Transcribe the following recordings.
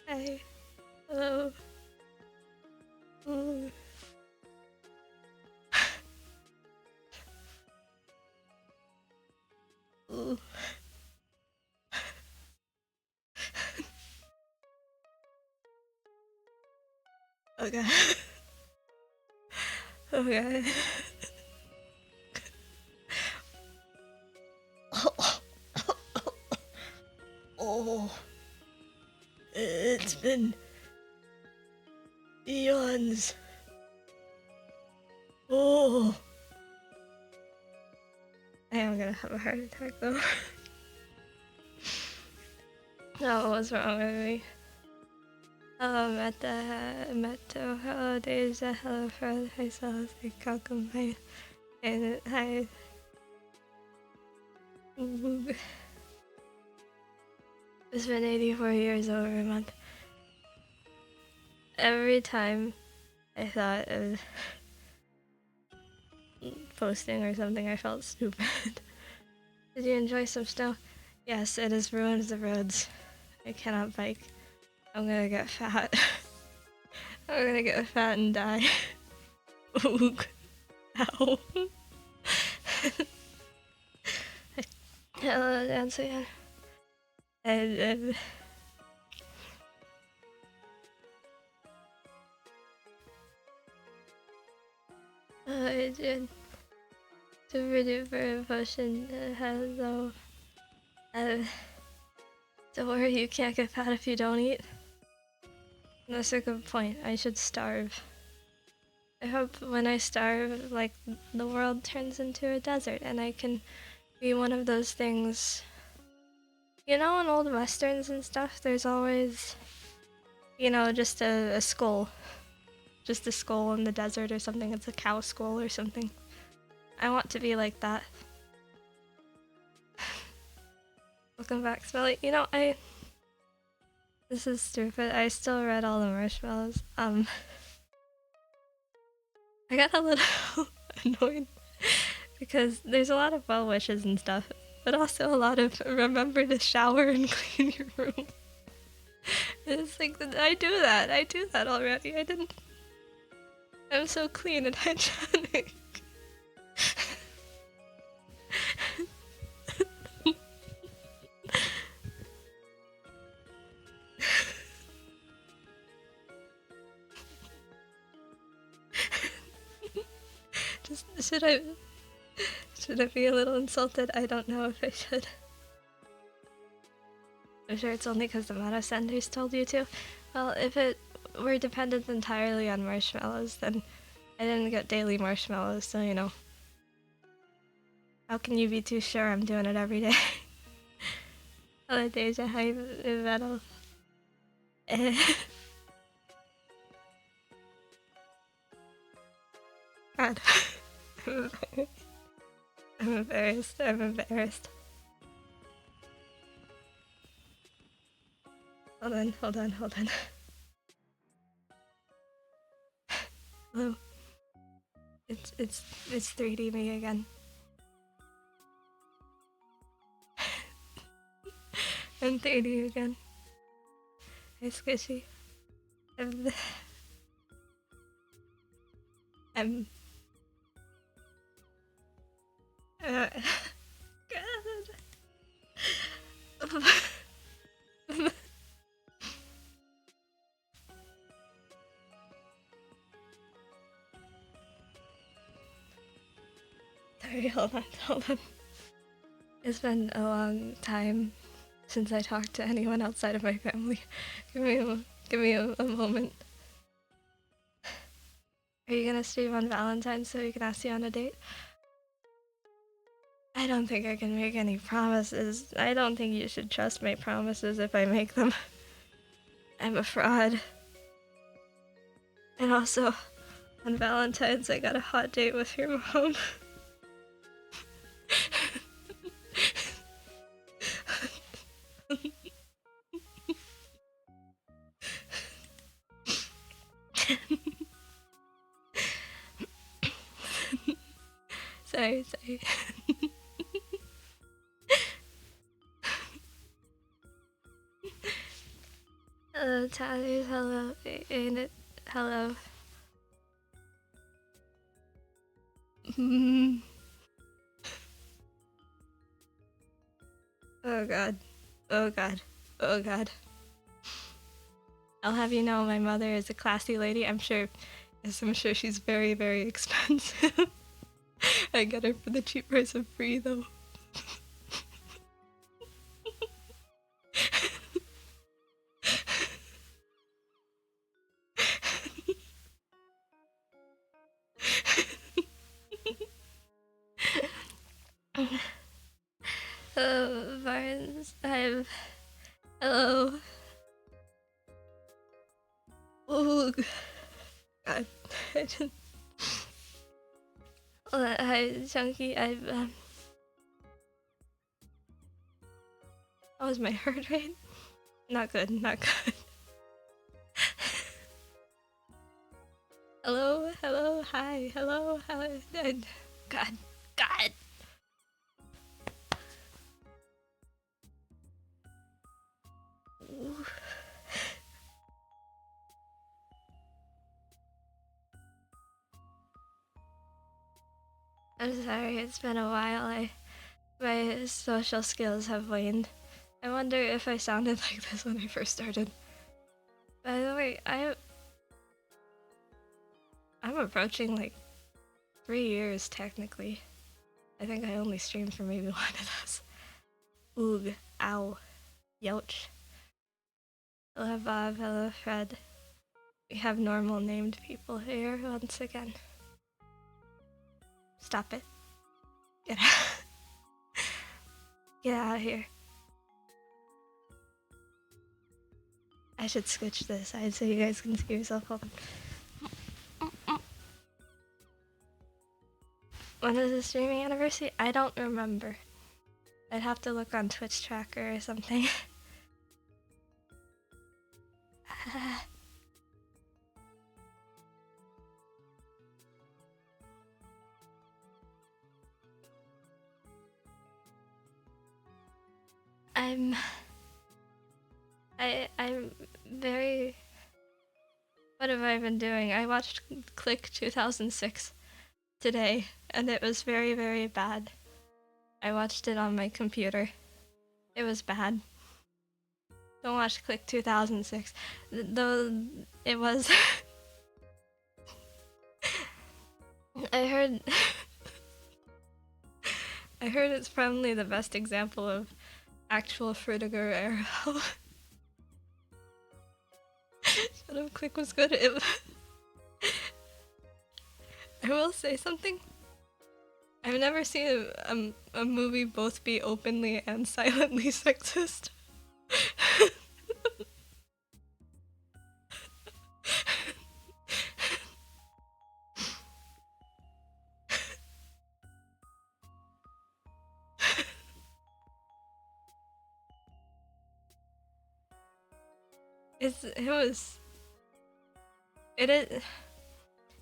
Hi. Hello. Ooh. Ooh. Okay. Okay. Oh, it's been eons. Oh, I am gonna have a heart attack though. No, what's wrong with me? Hello, Metto. Hello, Deja. Hello, Fred. Hi, Celeste. Hi, Malcolm. Hi, and hi. It's been 84 years over a month. Every time I thought of posting or something, I felt stupid. Did you enjoy some snow? Yes, it has ruined the roads. I cannot bike. I'm gonna get fat. I'm gonna get fat and die. Oog. Ow. Hello, dance again. And I did super duper potion. Hello. Don't worry, you can't get fat if you don't eat. That's a good point. I should starve. I hope when I starve, like, the world turns into a desert and I can be one of those things. You know, in old westerns and stuff, there's always, you know, just a skull. Just a skull in the desert or something. It's a cow skull or something. I want to be like that. Welcome back, Smelly. You know, this is stupid. I still read all the marshmallows. I got a little annoyed because there's a lot of well wishes and stuff, but also a lot of remember to shower and clean your room. It's like, I do that already. I didn't. I'm so clean and hygienic. Just should I be a little insulted? I don't know if I should. I'm sure it's only because the mana senders told you to. Well, if it were dependent entirely on marshmallows, then I didn't get daily marshmallows, so you know. How can you be too sure I'm doing it every day? Hello, Deja. Hi, Vettel. God. I'm embarrassed. I'm embarrassed. Hold on. Hello. It's 3D me again. I'm 3D again. Hey, Squishy. I'm God. Sorry, hold on. It's been a long time since I talked to anyone outside of my family. Give me a moment. Are you gonna stream on Valentine's so we can ask you on a date? I don't think I can make any promises. I don't think you should trust my promises if I make them. I'm a fraud. And also, on Valentine's I got a hot date with your mom. Sorry. Hello, Tyler. Hello, ain't it? Hello. Oh god. Oh god. Oh god. I'll have you know my mother is a classy lady. I'm sure she's very, very expensive. I get her for the cheap price of free though. Hello, Barnes. Hello. Oh, God. Hi, Chunky. How was my heart rate? Not good, not good. Hello, hello, hi, hello, hi. God, God. Ooh. I'm sorry, it's been a while. My social skills have waned. I wonder if I sounded like this when I first started. By the way, I'm approaching like 3 years technically. I think I only streamed for maybe one of those. Oog, ow, youch. Hello Bob, hello Fred. We have normal named people here once again. Stop it. Get out. Get out of here. I should switch this side so you guys can see yourself. Hold on. When is the streaming anniversary? I don't remember. I'd have to look on Twitch Tracker or something. I'm very... What have I been doing? I watched Click 2006 today, and it was very, very bad. I watched it on my computer. It was bad. Don't watch Click 2006. Though it was... I heard it's probably the best example of actual Frutiger arrow. Shut up, Click was good. I will say something. I've never seen a movie both be openly and silently sexist.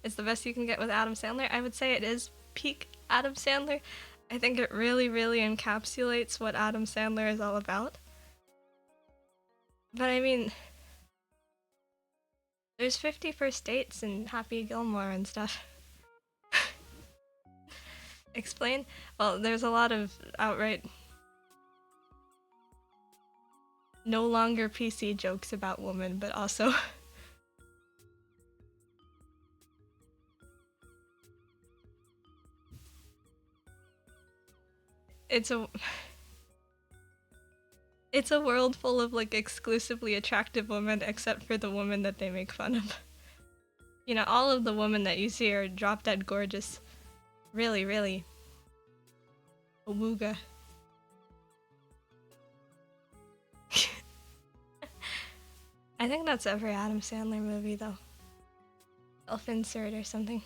It's the best you can get with Adam Sandler. I would say it is peak Adam Sandler. I think it really, really encapsulates what Adam Sandler is all about. But I mean, there's 50 First Dates and Happy Gilmore and stuff. Explain? Well, there's a lot of outright no longer PC jokes about women, but also it's a world full of like exclusively attractive women except for the woman that they make fun of. You know, all of the women that you see are drop dead gorgeous. Really, really. Awooga. I think that's every Adam Sandler movie though. Self-insert or something.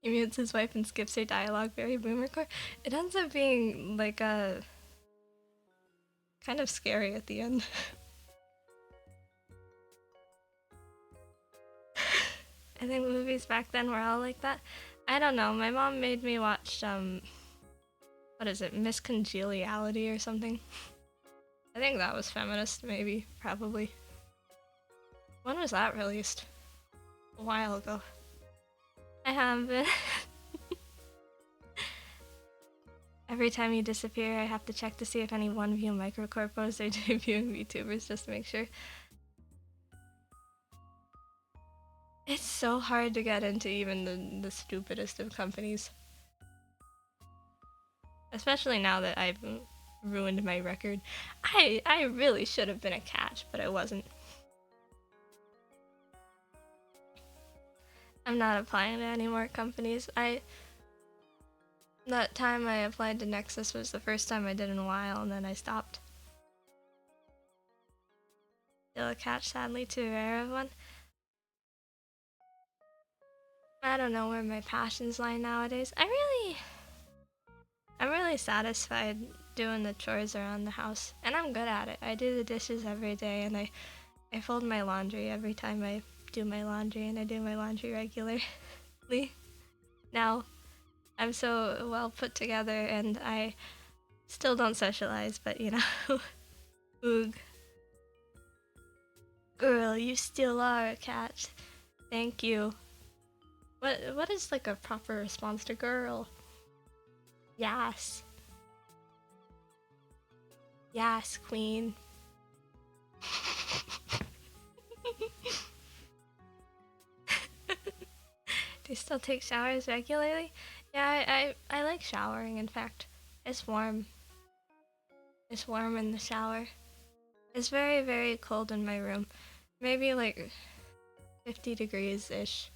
He mutes his wife and skips her dialogue, very boomercore. It ends up being like a kind of scary at the end. I think movies back then were all like that. I don't know, my mom made me watch what is it, Miscongeniality or something? I think that was feminist, maybe, probably. When was that released? A while ago. I haven't. Every time you disappear, I have to check to see if any one view microcorpos are debuting VTubers just to make sure. It's so hard to get into even the stupidest of companies. Especially now that I've ruined my record. I really should have been a catch, but I wasn't. I'm not applying to any more companies. That time I applied to Nexus was the first time I did in a while, and then I stopped. Still a catch, sadly too rare of one. I don't know where my passions lie nowadays. I'm really satisfied doing the chores around the house, and I'm good at it. I do the dishes every day, and I fold my laundry every time I do my laundry, and I do my laundry regularly. Now, I'm so well put together, and I still don't socialize, but you know. Oog. Girl, you still are a cat. Thank you. What is like a proper response to girl? Yes. Yes, queen. Do you still take showers regularly? Yeah, I like showering, in fact. It's warm. It's warm in the shower. It's very, very cold in my room. Maybe like 50 degrees-ish.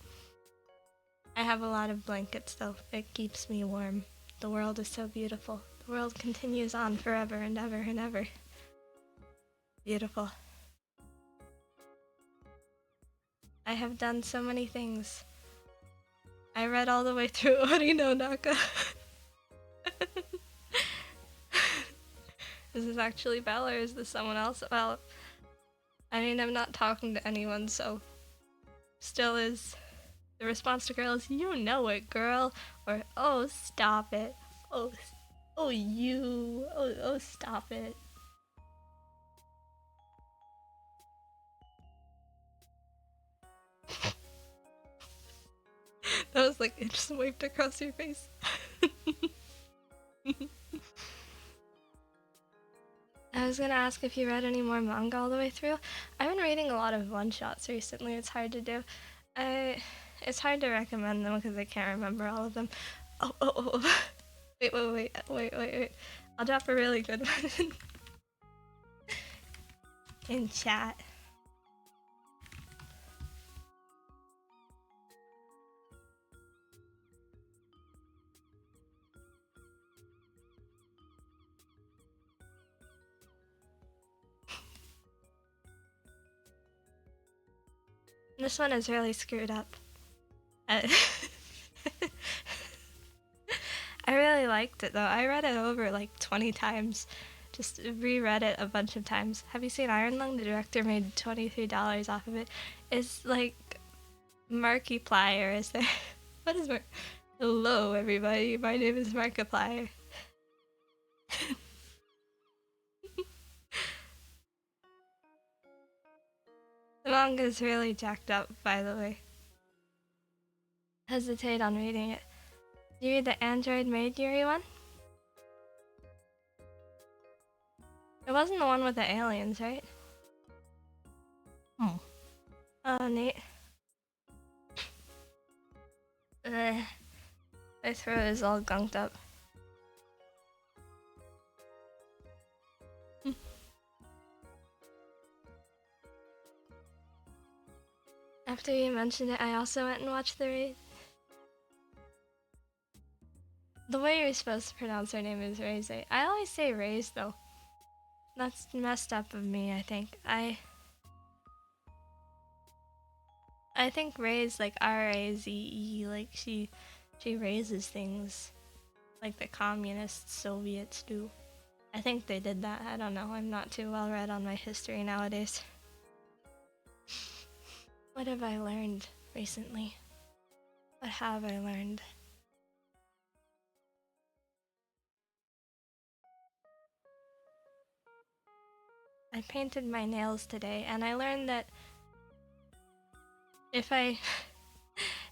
I have a lot of blankets though. It keeps me warm. The world is so beautiful. The world continues on forever and ever and ever. Beautiful. I have done so many things. I read all the way through Ori no Naka. Is this actually Belle or is this someone else? Well, I mean, I'm not talking to anyone, so still is. The response to girl is, you know it, girl, or oh, stop it, oh, you, oh, stop it. That was like, it just waved across your face. I was gonna ask if you read any more manga all the way through. I've been reading a lot of one-shots recently. It's hard to do. It's hard to recommend them because I can't remember all of them. Oh. Wait. I'll drop a really good one in chat. This one is really screwed up. I really liked it though. I read it over like 20 times. Just reread it a bunch of times. Have you seen Iron Lung? The director made $23 off of it. It's like Markiplier, is there? What is Hello everybody, my name is Markiplier. The manga is really jacked up, by the way. Hesitate on reading it. Do you read the Android Maid Yuri one? It wasn't the one with the aliens, right? Oh. Oh, neat. My throat is all gunked up. After you mentioned it, I also went and watched the raid. The way you're supposed to pronounce her name is Reze. I always say Raze though. That's messed up of me, I think. I think Raze like R-A-Z-E, like she raises things like the communist Soviets do. I think they did that. I don't know. I'm not too well read on my history nowadays. What have I learned recently? What have I learned? I painted my nails today, and I learned that if I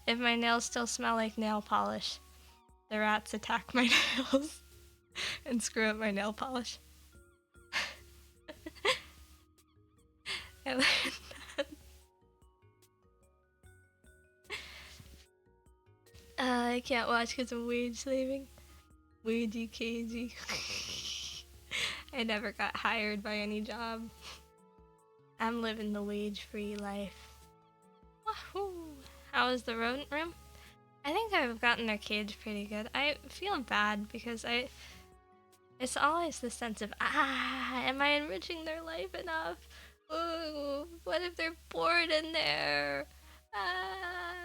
if my nails still smell like nail polish, the rats attack my nails and screw up my nail polish. I learned that. I can't watch because I'm weed slaving. Weedy cagey. I never got hired by any job. I'm living the wage-free life. Wahoo! How is the rodent room? I think I've gotten their cage pretty good. I feel bad because it's always the sense of, am I enriching their life enough? Ooh, what if they're bored in there? Ah.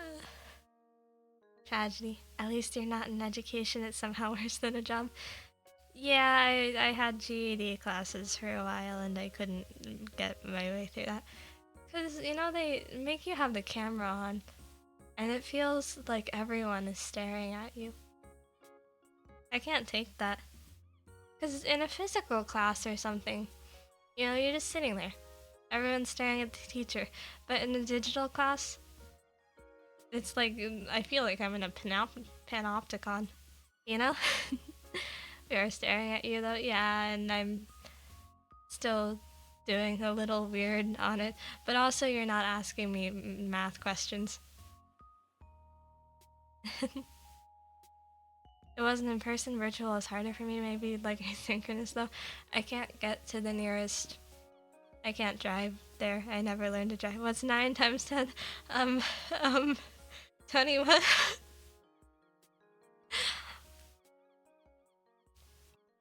Tragedy. At least you're not in education. It's somehow worse than a job. Yeah, I had GED classes for a while and I couldn't get my way through that. Because, you know, they make you have the camera on and it feels like everyone is staring at you. I can't take that. Because in a physical class or something, you know, you're just sitting there. Everyone's staring at the teacher. But in a digital class, it's like, I feel like I'm in a panopticon, you know? They are staring at you though, yeah, and I'm still doing a little weird on it. But also, you're not asking me math questions. It wasn't in person. Virtual is harder for me. Maybe like asynchronous though. I can't get to the nearest. I can't drive there. I never learned to drive. What's 9 times 10? 21.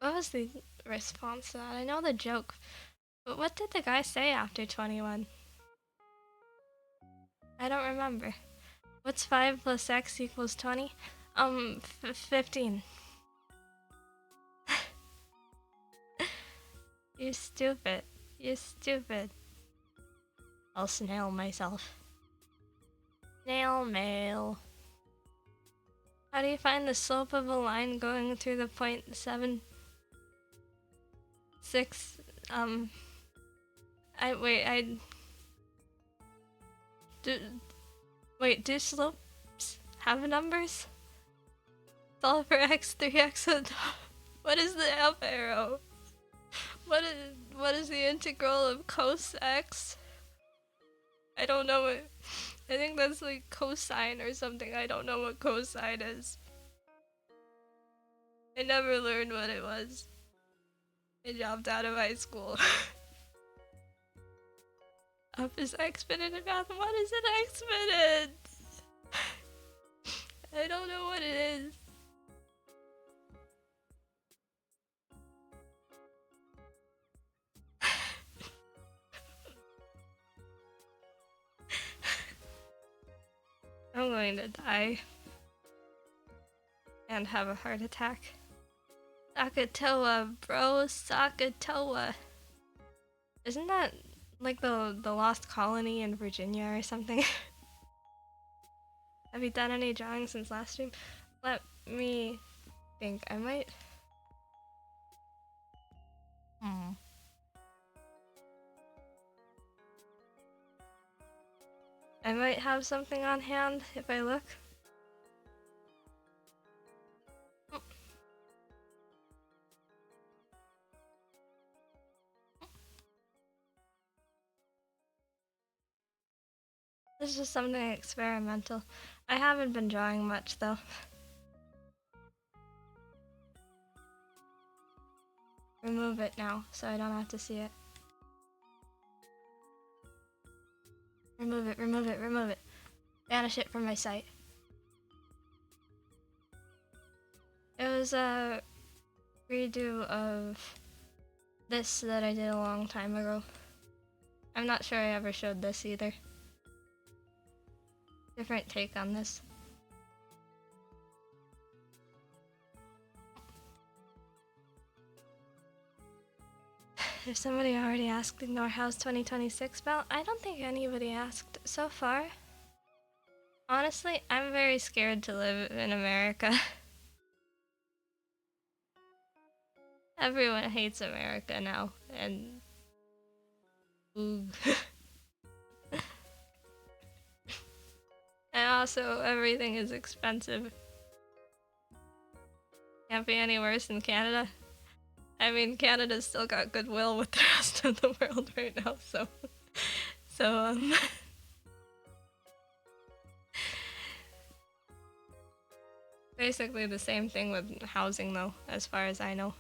What was the response to that? I know the joke, but what did the guy say after 21? I don't remember. What's 5 plus x equals 20? 15. You stupid. You stupid. I'll snail myself. Snail mail. How do you find the slope of a line going through the 0.76? Do slopes have numbers? Solve for x, 3x on top. What is the up arrow? What is the integral of cos x? I don't know it. I think that's like cosine or something. I don't know what cosine is. I never learned what it was. I dropped out of high school. Up is exponent in math. What is an exponent? I don't know what it is. I'm going to die. And have a heart attack. Sakatoa, bro. Sakatoa. Isn't that like the lost colony in Virginia or something? Have you done any drawing since last stream? Let me think. I might... I might have something on hand if I look. This is just something experimental. I haven't been drawing much though. Remove it now so I don't have to see it. Remove it, remove it, remove it. Banish it from my sight. It was a redo of this that I did a long time ago. I'm not sure I ever showed this either. Different take on this. If somebody already asked, ignore how's 2026 spelled? I don't think anybody asked so far. Honestly, I'm very scared to live in America. Everyone hates America now, and Ooh. And also, everything is expensive. Can't be any worse in Canada. I mean, Canada's still got goodwill with the rest of the world right now, so... Basically the same thing with housing, though, as far as I know.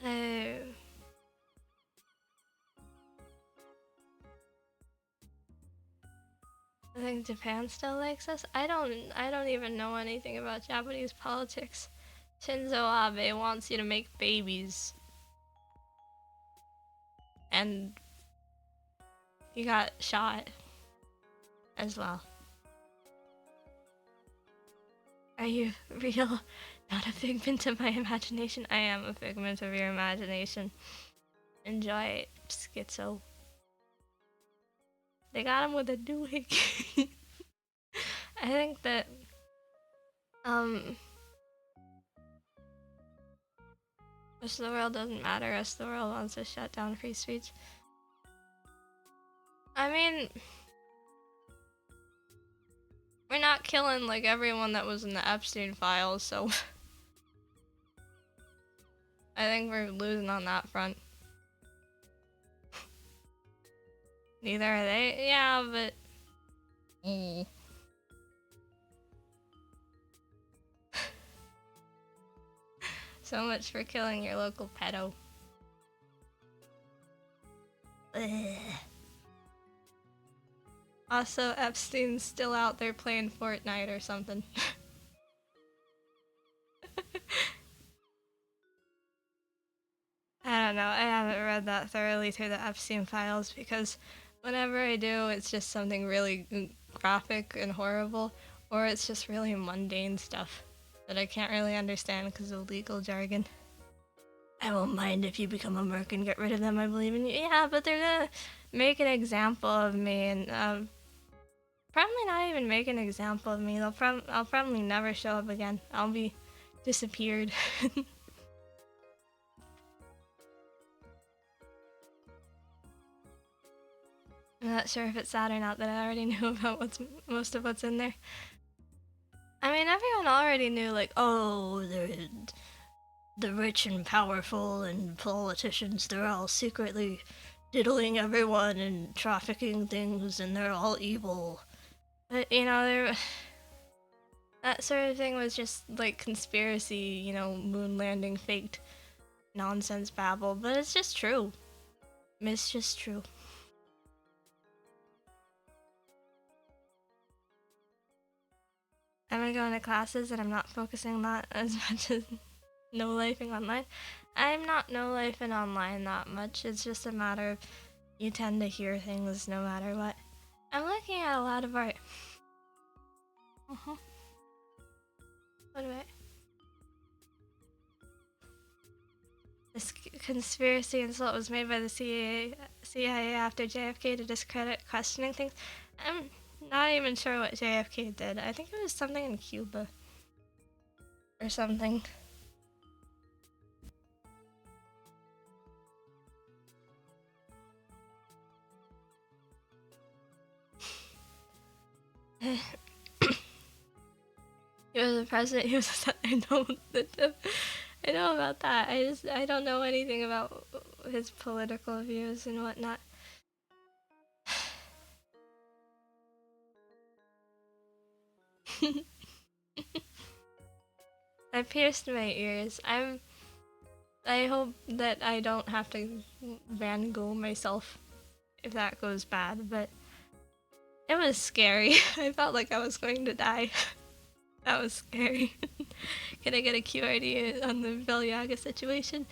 I think Japan still likes us. I don't even know anything about Japanese politics. Shinzo Abe wants you to make babies. And he got shot as well. Are you real? Not a figment of my imagination? I am a figment of your imagination. Enjoy it, schizo. They got him with a doohickey. I think that, rest of the world doesn't matter. Rest of the world wants to shut down free speech. I mean, we're not killing like everyone that was in the Epstein files, so I think we're losing on that front. Neither are they. Yeah, but so much for killing your local pedo. Ugh. Also, Epstein's still out there playing Fortnite or something. I don't know, I haven't read that thoroughly through the Epstein files because whenever I do, it's just something really graphic and horrible, or it's just really mundane stuff that I can't really understand because of legal jargon. I won't mind if you become a merc and get rid of them, I believe in you. Yeah, but they're gonna make an example of me and, probably not even make an example of me. I'll probably never show up again. I'll be disappeared. I'm not sure if it's sad or not that I already knew about most of what's in there. I mean, everyone already knew, like, oh, the rich and powerful and politicians, they're all secretly diddling everyone and trafficking things and they're all evil. But, you know, that sort of thing was just, like, conspiracy, you know, moon landing faked nonsense babble, but it's just true. It's just true. I'm gonna go into classes and I'm not focusing that as much as no-lifing online. I'm not no-lifing online that much, it's just a matter of you tend to hear things no matter what. I'm looking at a lot of art. What about this conspiracy insult was made by the CIA after JFK to discredit questioning things? I'm not even sure what JFK did. I think it was something in Cuba. Or something. He was a president, he was I know about that. I don't know anything about his political views and whatnot. I pierced my ears. I hope that I don't have to Van Gogh myself if that goes bad, but it was scary. I felt like I was going to die. That was scary. Can I get a QRD on the Velyaga situation?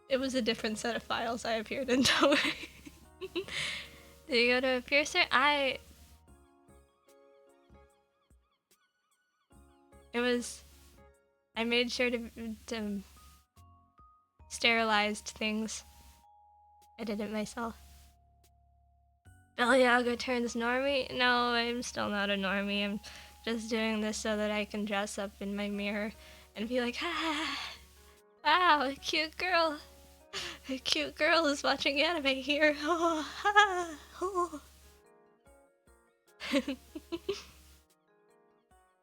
It was a different set of files I appeared in, don't worry. Did you go to a piercer? I made sure to sterilized things. I did it myself. Velyaga turns normie? No, I'm still not a normie. I'm just doing this so that I can dress up in my mirror and be like, ah, wow, cute girl. A cute girl is watching anime here.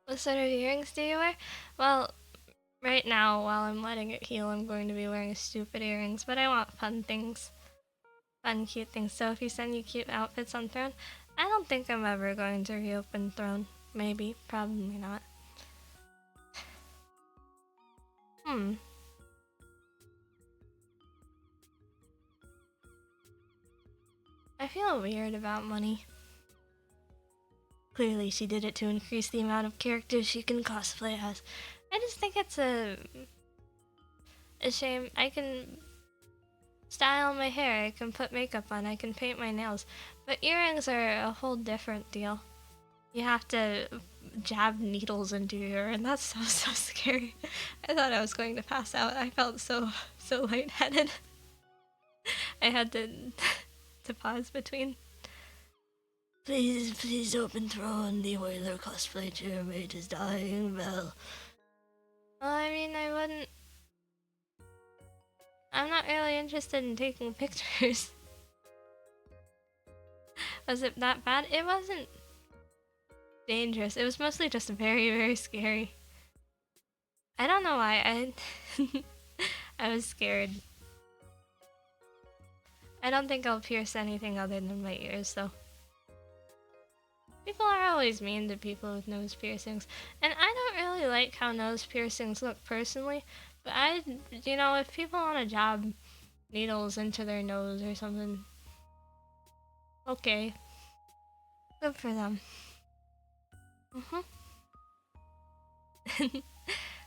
What sort of earrings do you wear? Well, right now, while I'm letting it heal, I'm going to be wearing stupid earrings, but I want fun things. Fun, cute things. So if you send you cute outfits on Throne, I don't think I'm ever going to reopen Throne. Maybe. Probably not. I feel weird about money. Clearly she did it to increase the amount of characters she can cosplay as. I just think it's a shame. I can style my hair, I can put makeup on, I can paint my nails, but earrings are a whole different deal. You have to jab needles into your ear, and that's so scary. I thought I was going to pass out. I felt so lightheaded. I had to pause between. Please open Throne. The Oiler cosplay chairmate is dying, Belle. Well, I mean, I wouldn't. I'm not really interested in taking pictures. Was it that bad? It wasn't dangerous. It was mostly just very scary. I don't know why. I was scared. I don't think I'll pierce anything other than my ears, though. People are always mean to people with nose piercings, and I don't really like how nose piercings look personally, but if people want to jab needles into their nose or something, okay. Good for them.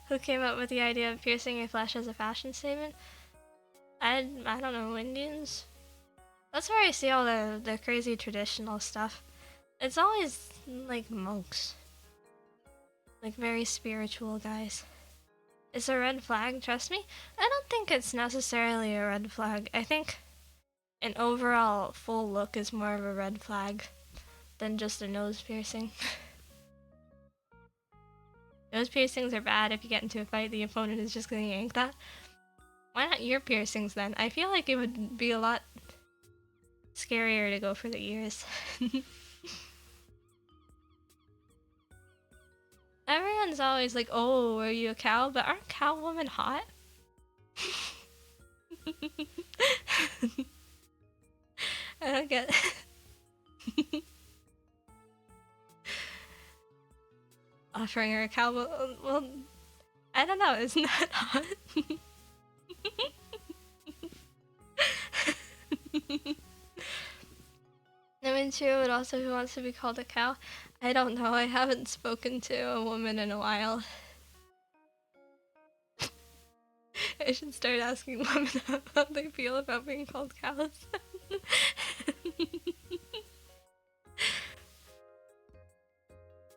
Who came up with the idea of piercing your flesh as a fashion statement? I don't know, Indians? That's where I see all the crazy traditional stuff. It's always, like, monks. Like, very spiritual guys. It's a red flag, trust me. I don't think it's necessarily a red flag. I think an overall full look is more of a red flag than just a nose piercing. Nose piercings are bad. If you get into a fight, the opponent is just gonna yank that. Why not ear piercings then? I feel like it would be a lot scarier to go for the ears. Everyone's always like, oh, are you a cow? But aren't cow women hot? I don't get offering her a cow. Well, I don't know, isn't that hot? Number 2 would also who wants to be called a cow. I don't know, I haven't spoken to a woman in a while. I should start asking women how they feel about being called cows.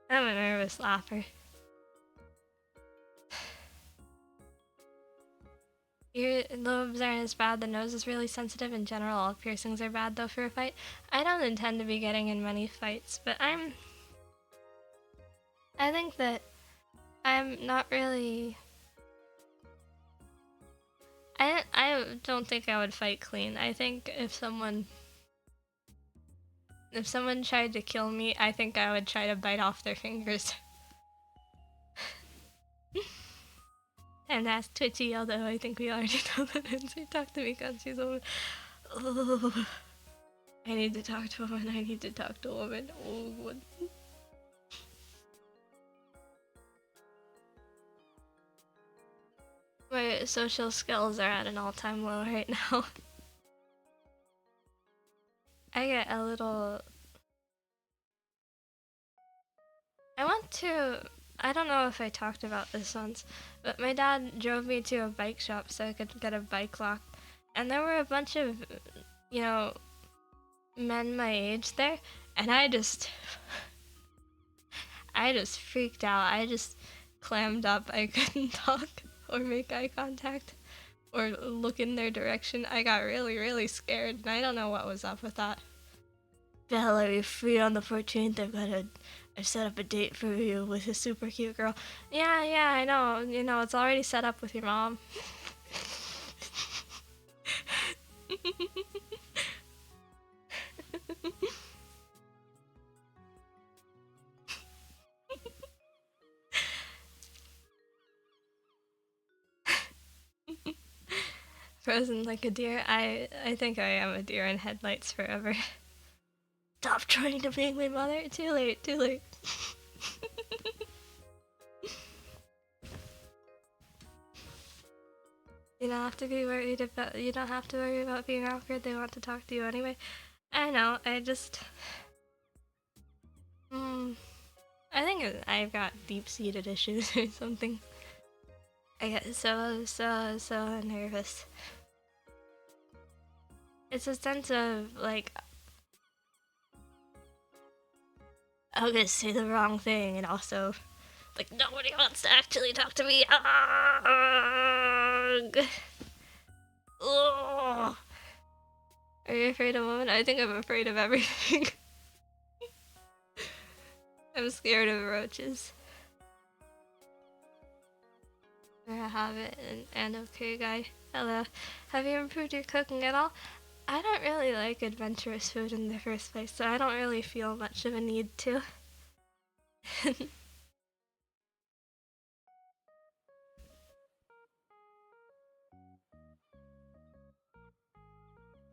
I'm a nervous laugher. Ear lobes aren't as bad, the nose is really sensitive in general. All piercings are bad though for a fight. I don't intend to be getting in many fights, but I think that I'm not really... I don't think I would fight clean. I think if someone tried to kill me, I think I would try to bite off their fingers. And ask Twitchy, although I think we already know that answer. Talk to me because she's a woman. Oh, I need to talk to a woman. I need to talk to a woman. Oh, what? My social skills are at an all-time low right now. I get a little... I don't know if I talked about this once, but my dad drove me to a bike shop so I could get a bike lock. And there were a bunch of, men my age there, and I just freaked out. I just clammed up. I couldn't talk or make eye contact or look in their direction. I got really scared, and I don't know what was up with that. Belle, are you free on the 14th? I've set up a date for you with a super cute girl. Yeah, I know. It's already set up with your mom. Frozen like a deer. I think I am a deer in headlights forever. Stop trying to make my mother. Too late, too late. You don't have to be worried about. You don't have to worry about being awkward. They want to talk to you anyway. I know. I just. I think I've got deep-seated issues or something. I get so nervous. It's a sense of like, I'm gonna say the wrong thing, and also, like, nobody wants to actually talk to me. Ugh. Are you afraid of women? I think I'm afraid of everything. I'm scared of roaches. Or a hobbit and okay guy. Hello. Have you improved your cooking at all? I don't really like adventurous food in the first place, so I don't really feel much of a need to.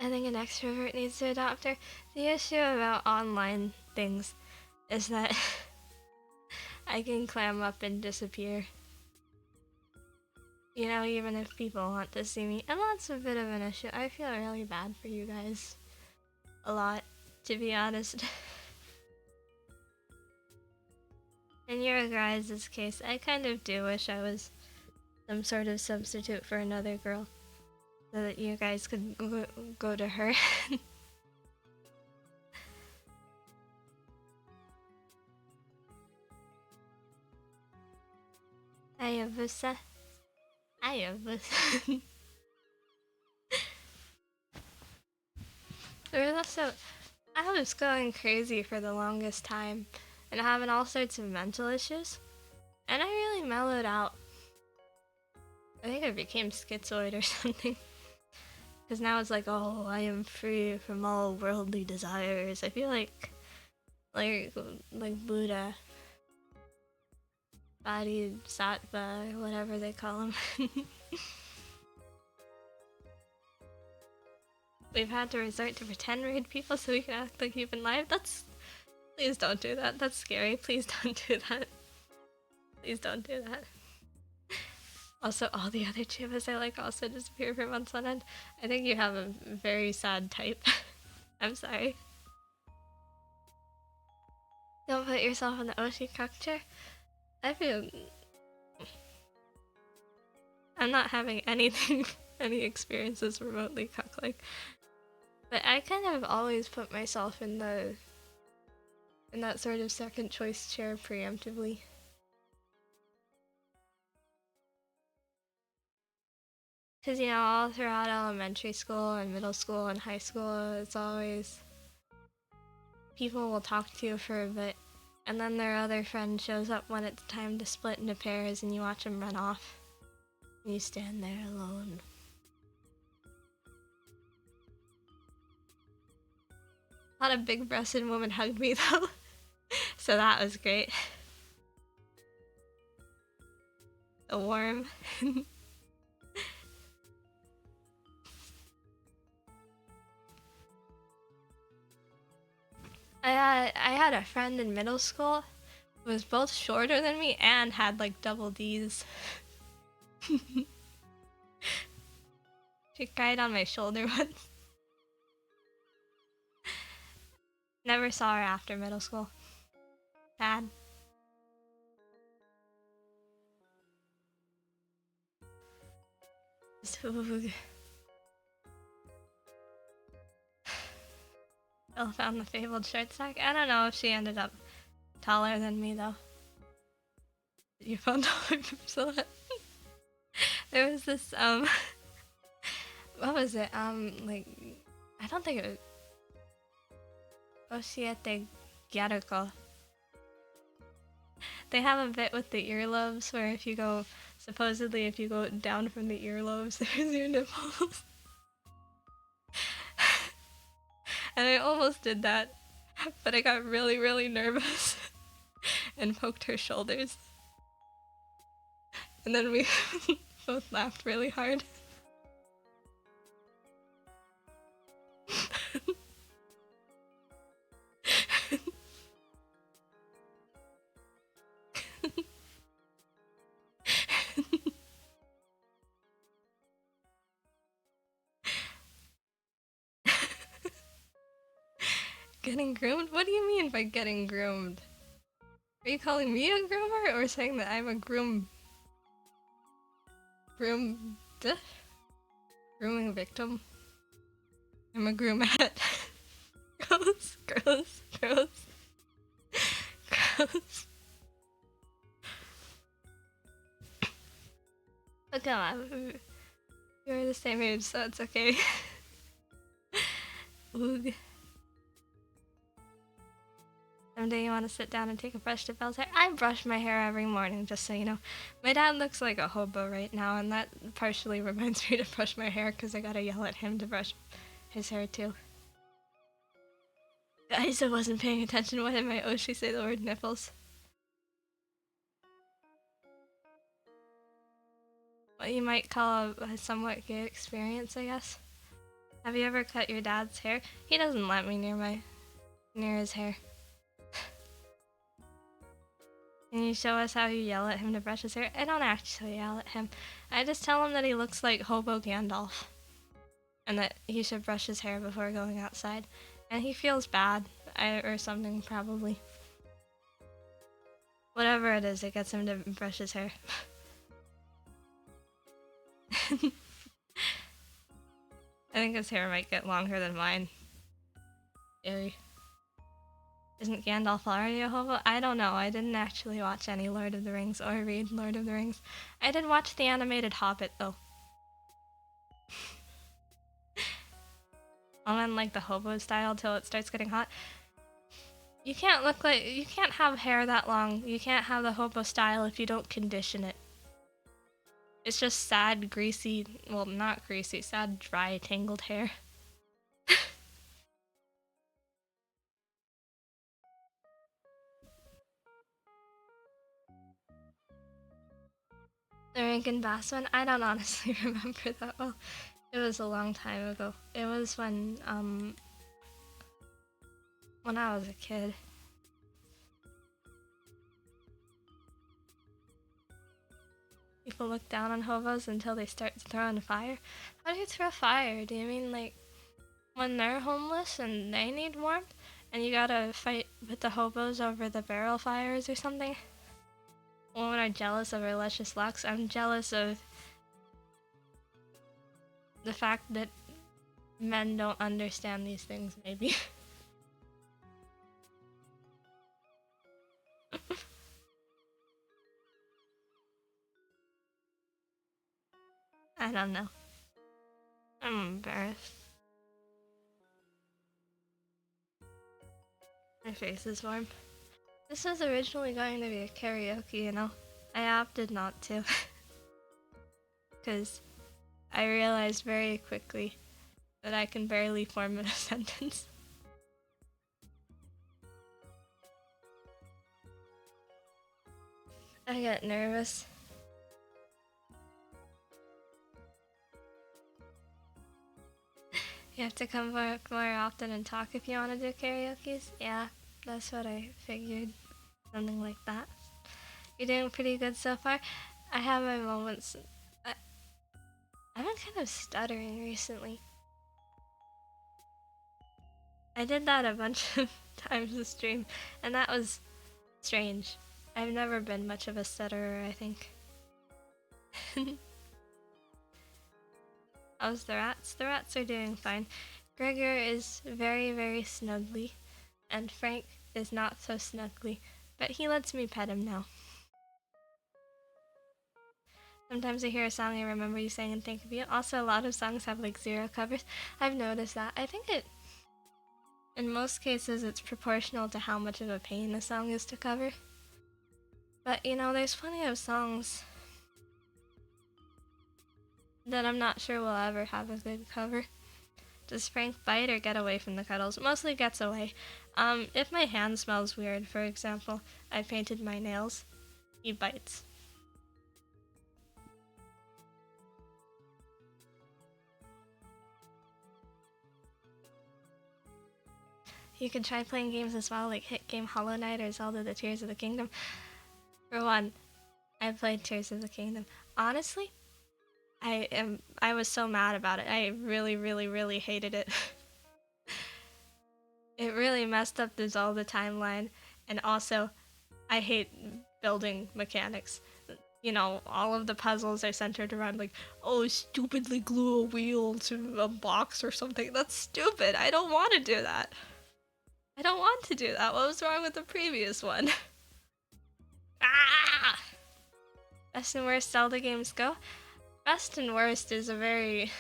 I think an extrovert needs to adopt her. The issue about online things is that I can clam up and disappear. You know, even if people want to see me. And that's a bit of an issue. I feel really bad for you guys. A lot, to be honest. In your guys' case, I kind of do wish I was some sort of substitute for another girl. So that you guys could go to her. Hayabusa. Hayabusa. There was also, I was going crazy for the longest time and having all sorts of mental issues, and I really mellowed out. I think I became schizoid or something, because now it's like, oh, I am free from all worldly desires. I feel like Buddha, Bodhisattva, or whatever they call him. We've had to resort to pretend raid people so we can act like you've been live. Please don't do that. That's scary. Please don't do that. Please don't do that. Also, all the other chivas I like also disappear for months on end. I think you have a very sad type. I'm sorry. Don't put yourself in the Oshi culture. I feel... I'm not having anything, any experiences remotely cuck-like. But I kind of always put myself in that sort of second choice chair preemptively. Because, you know, all throughout elementary school and middle school and high school, it's always... people will talk to you for a bit, and then their other friend shows up when it's time to split into pairs and you watch them run off. And you stand there alone. A lot of big-breasted women hugged me though, so that was great. A worm. I had a friend in middle school who was both shorter than me and had like double D's. She cried on my shoulder once. Never saw her after middle school. Sad. Bill found the fabled short stack. I don't know if she ended up taller than me though. You found taller from There was this what was it? Like, I don't think it was Oshiete Gyaruko. They have a bit with the earlobes where supposedly if you go down from the earlobes, there's your nipples. And I almost did that, but I got really, really nervous and poked her shoulders. And then we both laughed really hard. Getting groomed? What do you mean by getting groomed? Are you calling me a groomer or saying that I'm a grooming victim? I'm a groomette. Gross, gross, gross. Gross. But come on, we're the same age, so it's okay. Oog. Someday you want to sit down and take a brush to Belle's hair? I brush my hair every morning, just so you know. My dad looks like a hobo right now, and that partially reminds me to brush my hair because I gotta yell at him to brush his hair too. Guys, I wasn't paying attention. Why did my Oshi say the word nipples? What you might call a somewhat gay experience, I guess. Have you ever cut your dad's hair? He doesn't let me near his hair. Can you show us how you yell at him to brush his hair? I don't actually yell at him. I just tell him that he looks like Hobo Gandalf. And that he should brush his hair before going outside. And he feels bad, or something probably. Whatever it is, it gets him to brush his hair. I think his hair might get longer than mine. Scary. Isn't Gandalf already a hobo? I don't know. I didn't actually watch any Lord of the Rings or read Lord of the Rings. I did watch the animated Hobbit though. I'm in like the hobo style till it starts getting hot. You can't have hair that long. You can't have the hobo style if you don't condition it. It's just sad, greasy, well, not greasy, sad, dry, tangled hair. The Rankin Bass one? I don't honestly remember that well. It was a long time ago. It was when I was a kid. People look down on hobos until they start throwing fire. How do you throw fire? Do you mean like when they're homeless and they need warmth and you gotta fight with the hobos over the barrel fires or something? Women are jealous of her luscious locks. I'm jealous of the fact that men don't understand these things, maybe. I don't know. I'm embarrassed. My face is warm. This was originally going to be a karaoke, you know? I opted not to. Because I realized very quickly that I can barely form a sentence. I get nervous. You have to come back more often and talk if you want to do karaoke's? Yeah, that's what I figured. Something like that. You're doing pretty good so far. I have my moments. I've been kind of stuttering recently. I did that a bunch of times this stream, and that was strange. I've never been much of a stutterer, I think. How's the rats? The rats are doing fine. Gregor is very, very snuggly, and Frank is not so snuggly, but he lets me pet him now. Sometimes I hear a song I remember you saying and think of you. Also, a lot of songs have like 0 covers. I've noticed that. I think in most cases, it's proportional to how much of a pain a song is to cover. But, you know, there's plenty of songs that I'm not sure will ever have a good cover. Does Frank bite or get away from the cuddles? Mostly gets away. If my hand smells weird, for example, I painted my nails, he bites. You could try playing games as well, like hit game Hollow Knight or Zelda the Tears of the Kingdom. For one, I played Tears of the Kingdom. Honestly, I was so mad about it. I really, really, really hated it. It really messed up the Zelda timeline, and also, I hate building mechanics. You know, all of the puzzles are centered around like, oh, stupidly glue a wheel to a box or something. That's stupid. I don't want to do that. I don't want to do that. What was wrong with the previous one? Ah! Best and worst Zelda games go. Best and worst is a very...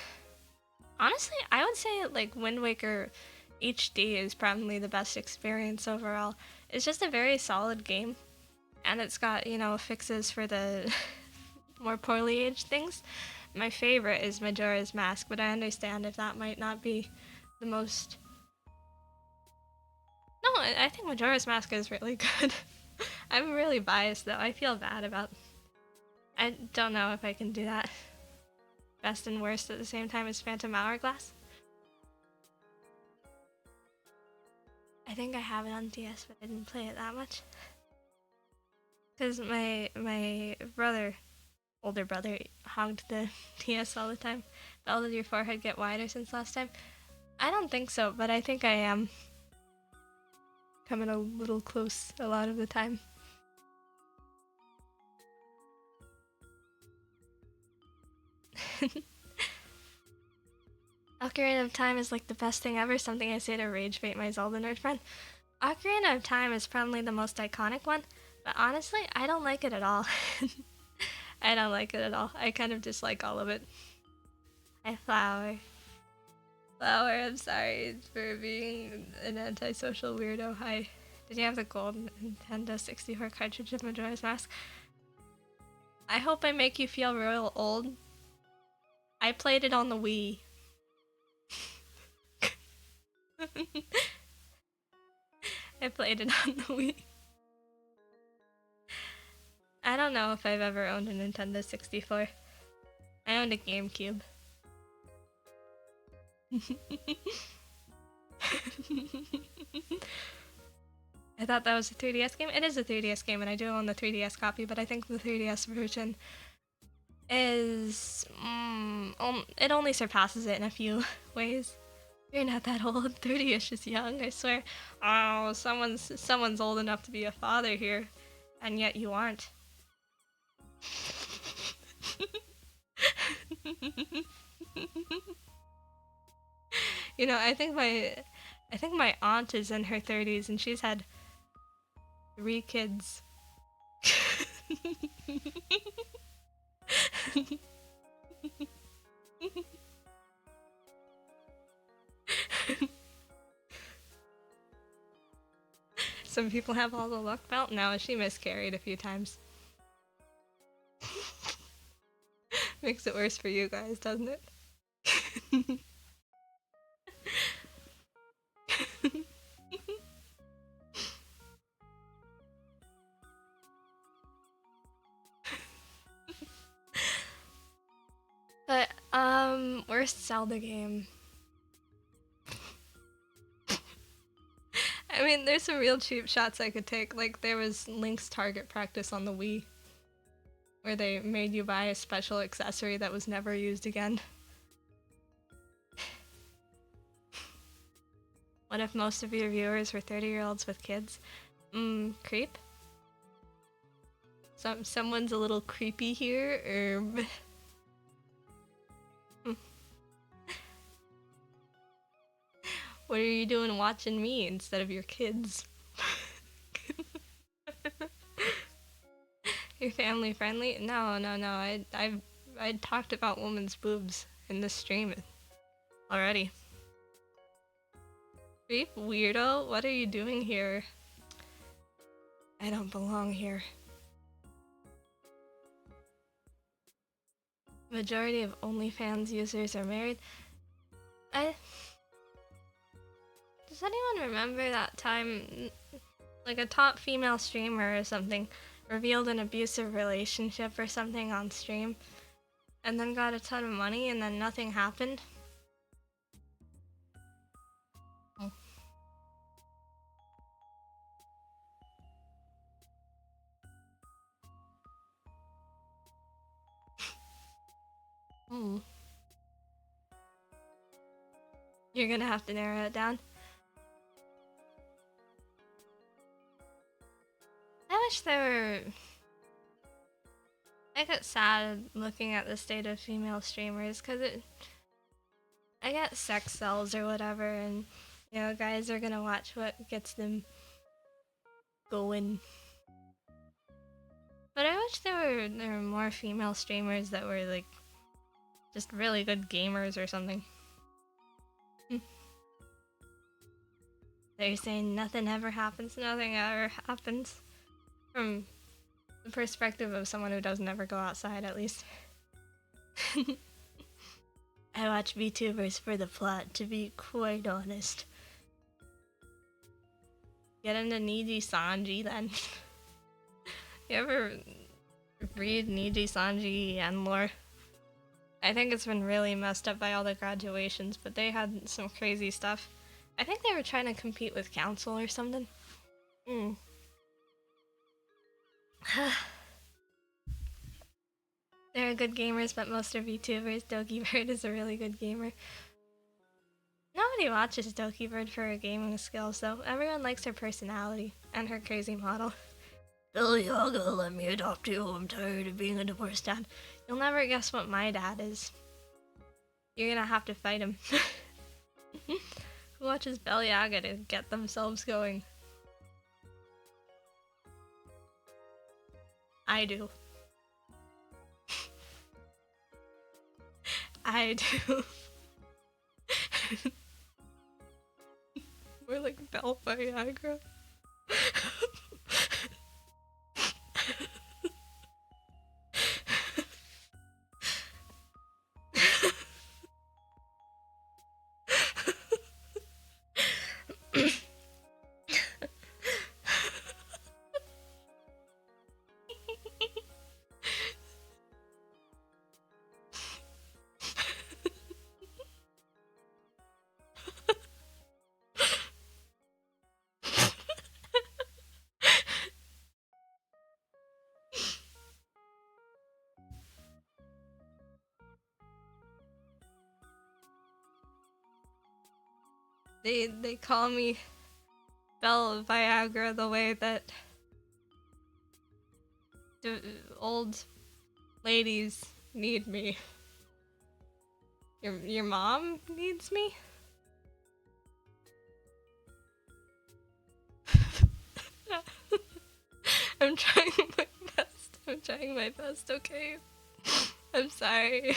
Honestly, I would say like Wind Waker HD is probably the best experience overall. It's just a very solid game. And it's got, you know, fixes for the more poorly aged things. My favorite is Majora's Mask, but I understand if that might not be the most... No, I think Majora's Mask is really good. I'm really biased though. I feel bad about... I don't know if I can do that. Best and worst at the same time as Phantom Hourglass. I think I have it on DS, but I didn't play it that much. Because my brother, older brother, hogged the DS all the time. Belle, did your forehead get wider since last time? I don't think so, but I think I am coming a little close a lot of the time. Ocarina of Time is like the best thing ever, something I say to rage bait my Zelda nerd friend. Ocarina of Time is probably the most iconic one, but honestly, I don't like it at all. I don't like it at all. I kind of dislike all of it. Hi, Flower. Flower, I'm sorry for being an antisocial weirdo. Hi. Did you have the gold Nintendo 64 cartridge of Majora's Mask? I hope I make you feel real old. I played it on the Wii. I played it on the Wii. I don't know if I've ever owned a Nintendo 64. I owned a GameCube. I thought that was a 3DS game. It is a 3DS game, and I do own the 3DS copy, but I think the 3DS version is... it only surpasses it in a few ways. You're not that old. 30-ish is young, I swear. Oh, someone's old enough to be a father here, and yet you aren't. You know, I think my aunt is in her 30s and she's had 3 kids. Some people have all the luck belt. No, she miscarried a few times. Makes it worse for you guys, doesn't it? But, worst Zelda game. I mean, there's some real cheap shots I could take. Like, there was Link's target practice on the Wii, where they made you buy a special accessory that was never used again. What if most of your viewers were 30-year-olds with kids? Creep? Someone's a little creepy here, or... What are you doing watching me instead of your kids? You're family friendly? No. I talked about women's boobs in this stream already. Creep weirdo, what are you doing here? I don't belong here. Majority of OnlyFans users are married. Does anyone remember that time, like a top female streamer or something revealed an abusive relationship or something on stream and then got a ton of money and then nothing happened? You're gonna have to narrow it down. wish there were... I get sad looking at the state of female streamers, because I get sex sells or whatever, and, you know, guys are gonna watch what gets them going. But I wish there were more female streamers that were, like, just really good gamers or something. They're saying nothing ever happens, nothing ever happens. From the perspective of someone who doesn't ever go outside, at least. I watch VTubers for the plot, to be quite honest. Get into Niji Sanji then. You ever read Niji Sanji and lore? I think it's been really messed up by all the graduations, but they had some crazy stuff. I think they were trying to compete with Council or something. They're good gamers, but most are VTubers. Dokibird is a really good gamer. Nobody watches Dokibird for her gaming skills, though. Everyone likes her personality and her crazy model. Billy Yaga, let me adopt you. I'm tired of being a divorced dad. You'll never guess what my dad is. You're gonna have to fight him. Who watches Bella Yaga to get themselves going? I do. I do. We're like Belle Viagra. They call me Belle Viagra the way that the old ladies need me. Your mom needs me? I'm trying my best. I'm trying my best, okay? I'm sorry.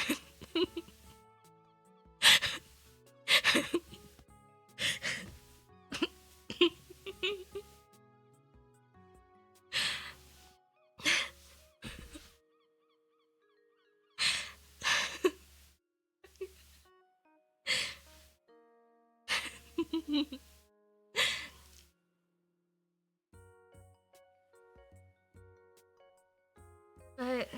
But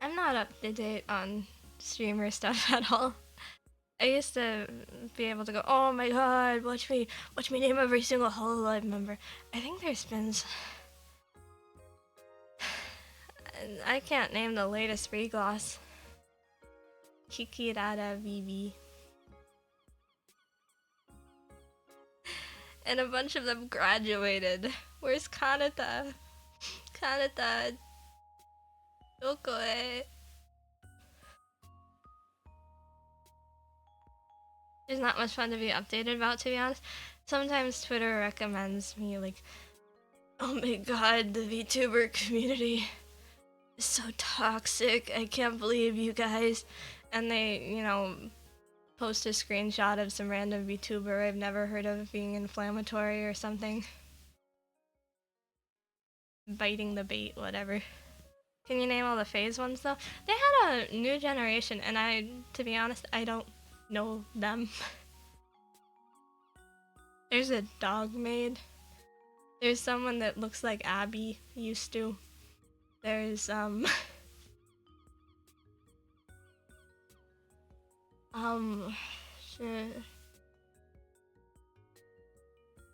I'm not up to date on streamer stuff at all. I used to be able to go, oh my god, watch me name every single Hololive member. I think there's been... I can't name the latest regloss. Kikirada VV. And a bunch of them graduated. Where's Kanata? Kanata. Dokoe. There's not much fun to be updated about, to be honest. Sometimes Twitter recommends me, like, oh my god, the VTuber community is so toxic. I can't believe you guys. And they, you know, post a screenshot of some random VTuber I've never heard of being inflammatory or something. Biting the bait, whatever. Can you name all the phase ones though? They had a new generation and to be honest, I don't know them. There's a dog maid. There's someone that looks like Abby used to. There's shit.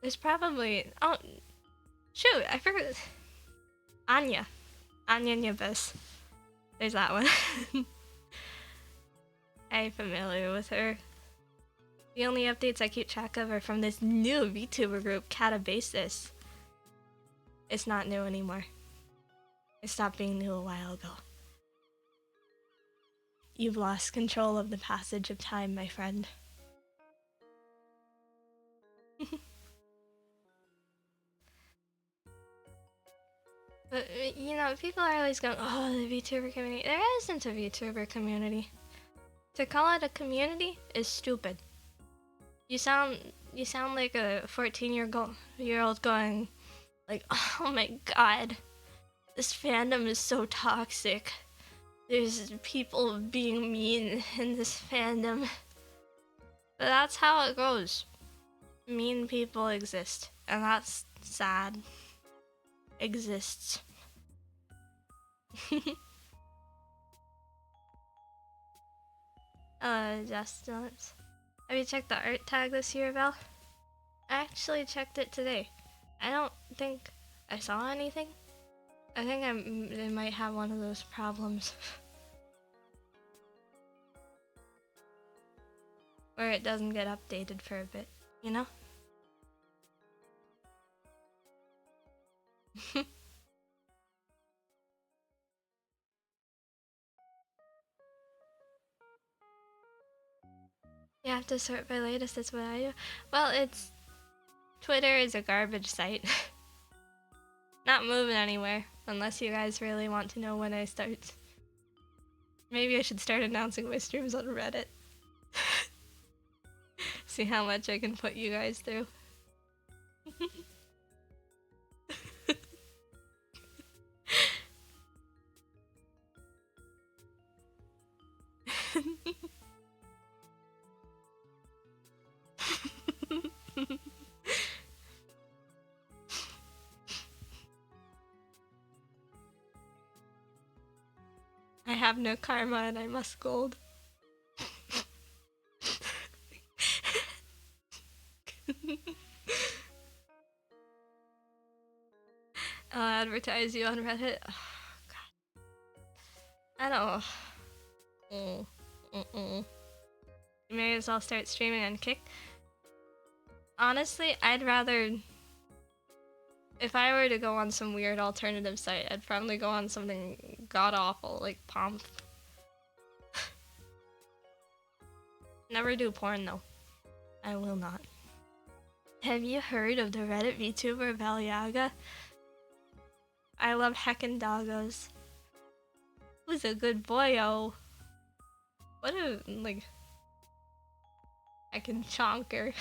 There's probably, oh shoot, I forgot. Anya Nyabis. There's that one. I'm familiar with her. The only updates I keep track of are from this new VTuber group, Catabasis. It's not new anymore. It stopped being new a while ago. You've lost control of the passage of time, my friend. But, you know, people are always going, oh, the VTuber community. There isn't a VTuber community. To call it a community is stupid. You sound like a 14-year-old going, like, oh my god, this fandom is so toxic. There's people being mean in this fandom. But that's how it goes. Mean people exist, and that's sad. Exists. Just nuts. Have you checked the art tag this year, Val? I actually checked it today. I don't think I saw anything. I think I might have one of those problems. Where it doesn't get updated for a bit, you know? You have to sort by latest, that's what I do. Well, Twitter is a garbage site. Not moving anywhere, unless you guys really want to know when I start. Maybe I should start announcing my streams on Reddit. See how much I can put you guys through. I have no karma and I must gold. I'll advertise you on Reddit. Oh, God. I don't. You may as well start streaming on Kick. Honestly, I'd rather. If I were to go on some weird alternative site, I'd probably go on something god awful like Pomp. Never do porn though. I will not. Have you heard of the Reddit VTuber Valyaga? I love heckin' doggos. Who's a good boyo? What a, like, heckin' chonker.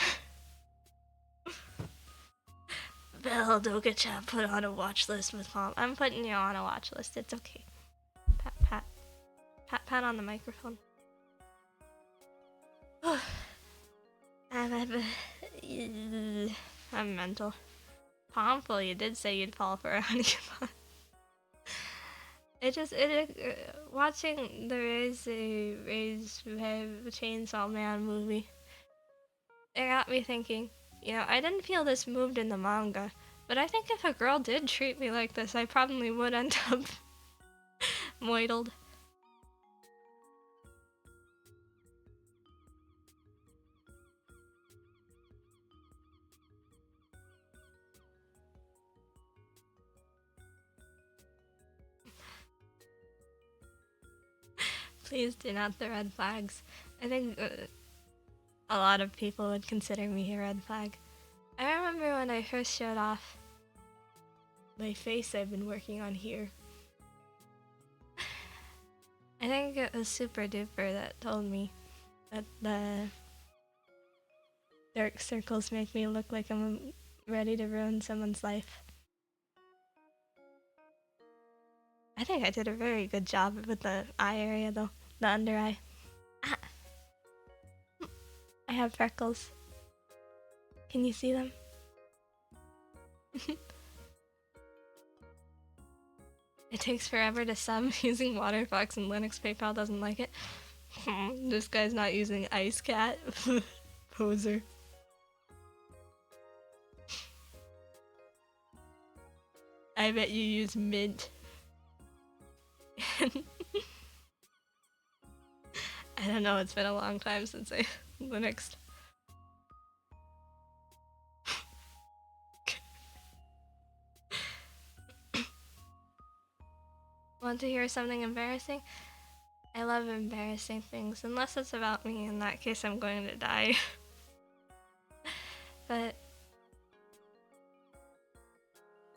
Belle Dokachat put on a watch list with Mom. I'm putting you on a watch list, it's okay. Pat, pat. Pat, pat on the microphone. I'm mental. Pomful, you did say you'd fall for a honeypot. Watching the Raise Chainsaw Man movie, it got me thinking, you know, I didn't feel this moved in the manga, but I think if a girl did treat me like this, I probably would end up moidled. Please do not the red flags. I think a lot of people would consider me a red flag. I remember when I first showed off my face I've been working on here. I think it was Super Duper that told me that the dark circles make me look like I'm ready to ruin someone's life. I think I did a very good job with the eye area though, the under eye. Ah. I have freckles. Can you see them? It takes forever to sub using Waterfox and Linux. PayPal doesn't like it. This guy's not using Ice Cat. Poser. I bet you use Mint. I don't know, it's been a long time since I Linux. Want to hear something embarrassing? I love embarrassing things, unless it's about me. In that case, I'm going to die. But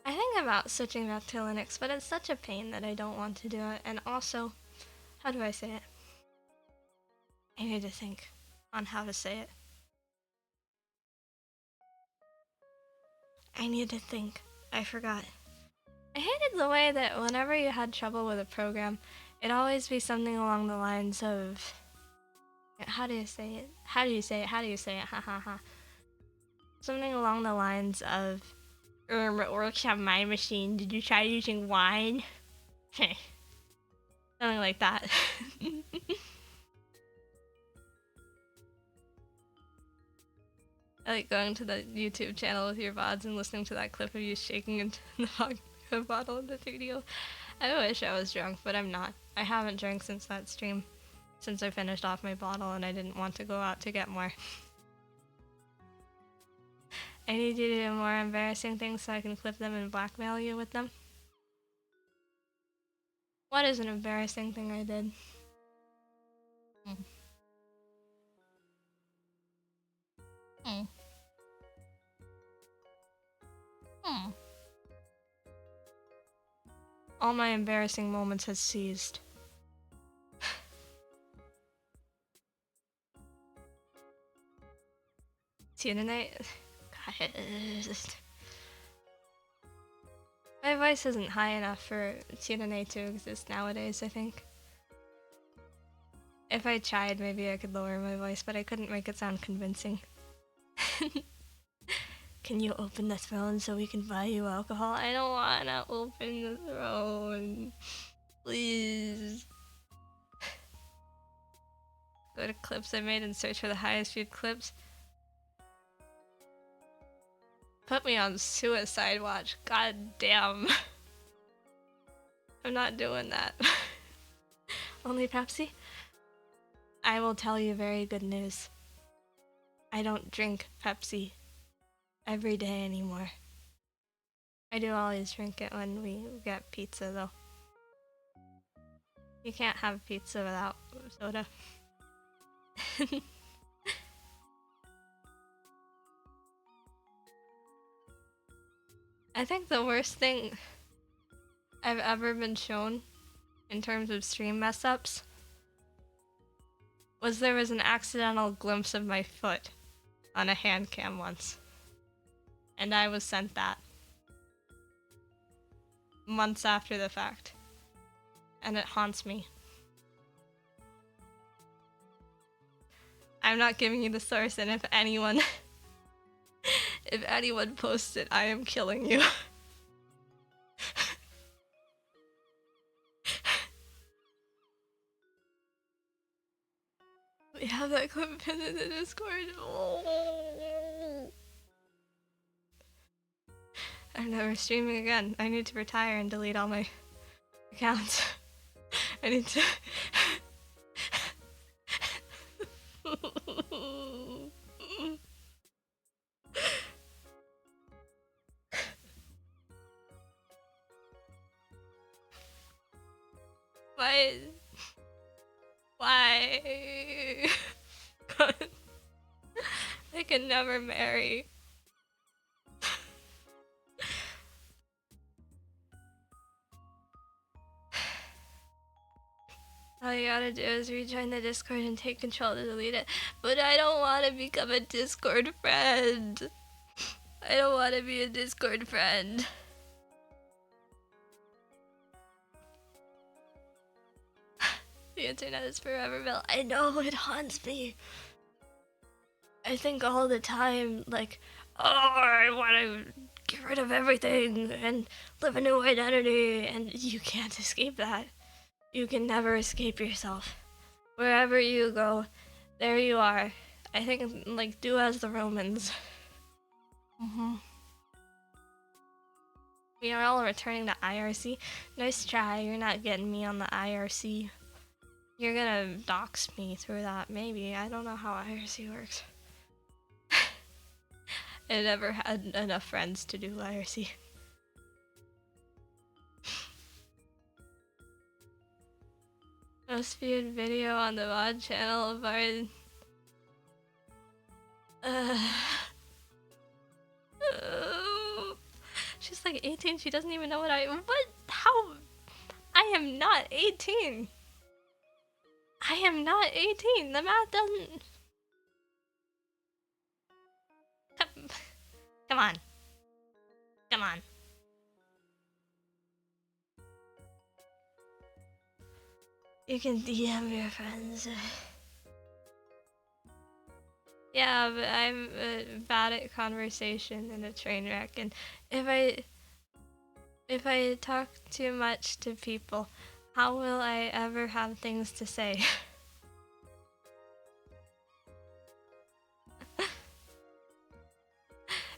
I think about switching back to Linux, but it's such a pain that I don't want to do it. And also, how do I say it? I need to think on how to say it. I need to think. I forgot. I hated the way that whenever you had trouble with a program, it'd always be something along the lines of... How do you say it? How do you say it? How do you say it? Ha ha ha. Something along the lines of... It works on my machine. Did you try using wine? Something like that. I like going to the YouTube channel with your VODs and listening to that clip of you shaking into the bottle of the 3DO. I wish I was drunk, but I'm not. I haven't drank since that stream. Since I finished off my bottle and I didn't want to go out to get more. I need you to do more embarrassing things so I can clip them and blackmail you with them. What is an embarrassing thing I did? All my embarrassing moments has ceased. See you tonight. God. My voice isn't high enough for TNA to exist nowadays, I think. If I tried, maybe I could lower my voice, but I couldn't make it sound convincing. Can you open the throne so we can buy you alcohol? I don't wanna open the throne. Please. Go to clips I made and search for the highest viewed clips. Put me on suicide watch. God damn. I'm not doing that. Only Pepsi? I will tell you very good news. I don't drink Pepsi every day anymore. I do always drink it when we get pizza though. You can't have pizza without soda. I think the worst thing I've ever been shown in terms of stream mess ups was there was an accidental glimpse of my foot on a hand cam once. And I was sent that. Months after the fact. And it haunts me. I'm not giving you the source, and if anyone posts it, I am killing you. We have that clip pinned in the Discord. Oh. I'm never streaming again. I need to retire and delete all my accounts. I need to... Why? Why? I can never marry. All you gotta do is rejoin the Discord and take control to delete it. But I don't want to become a Discord friend. I don't want to be a Discord friend. The internet is forever built. I know, it haunts me. I think all the time, like, oh, I want to get rid of everything and live a new identity, and you can't escape that. You can never escape yourself. Wherever you go, there you are. I think, like, do as the Romans. We are all returning to IRC. Nice try, you're not getting me on the IRC. You're gonna dox me through that, maybe. I don't know how IRC works. I never had enough friends to do IRC. most viewed video on the VOD channel of our... she's like 18, she doesn't even know what I... What? How? I am not 18! I am not 18! The math doesn't... Come on. Come on. You can DM your friends. Yeah, but I'm bad at conversation and a train wreck, and if I talk too much to people, how will I ever have things to say?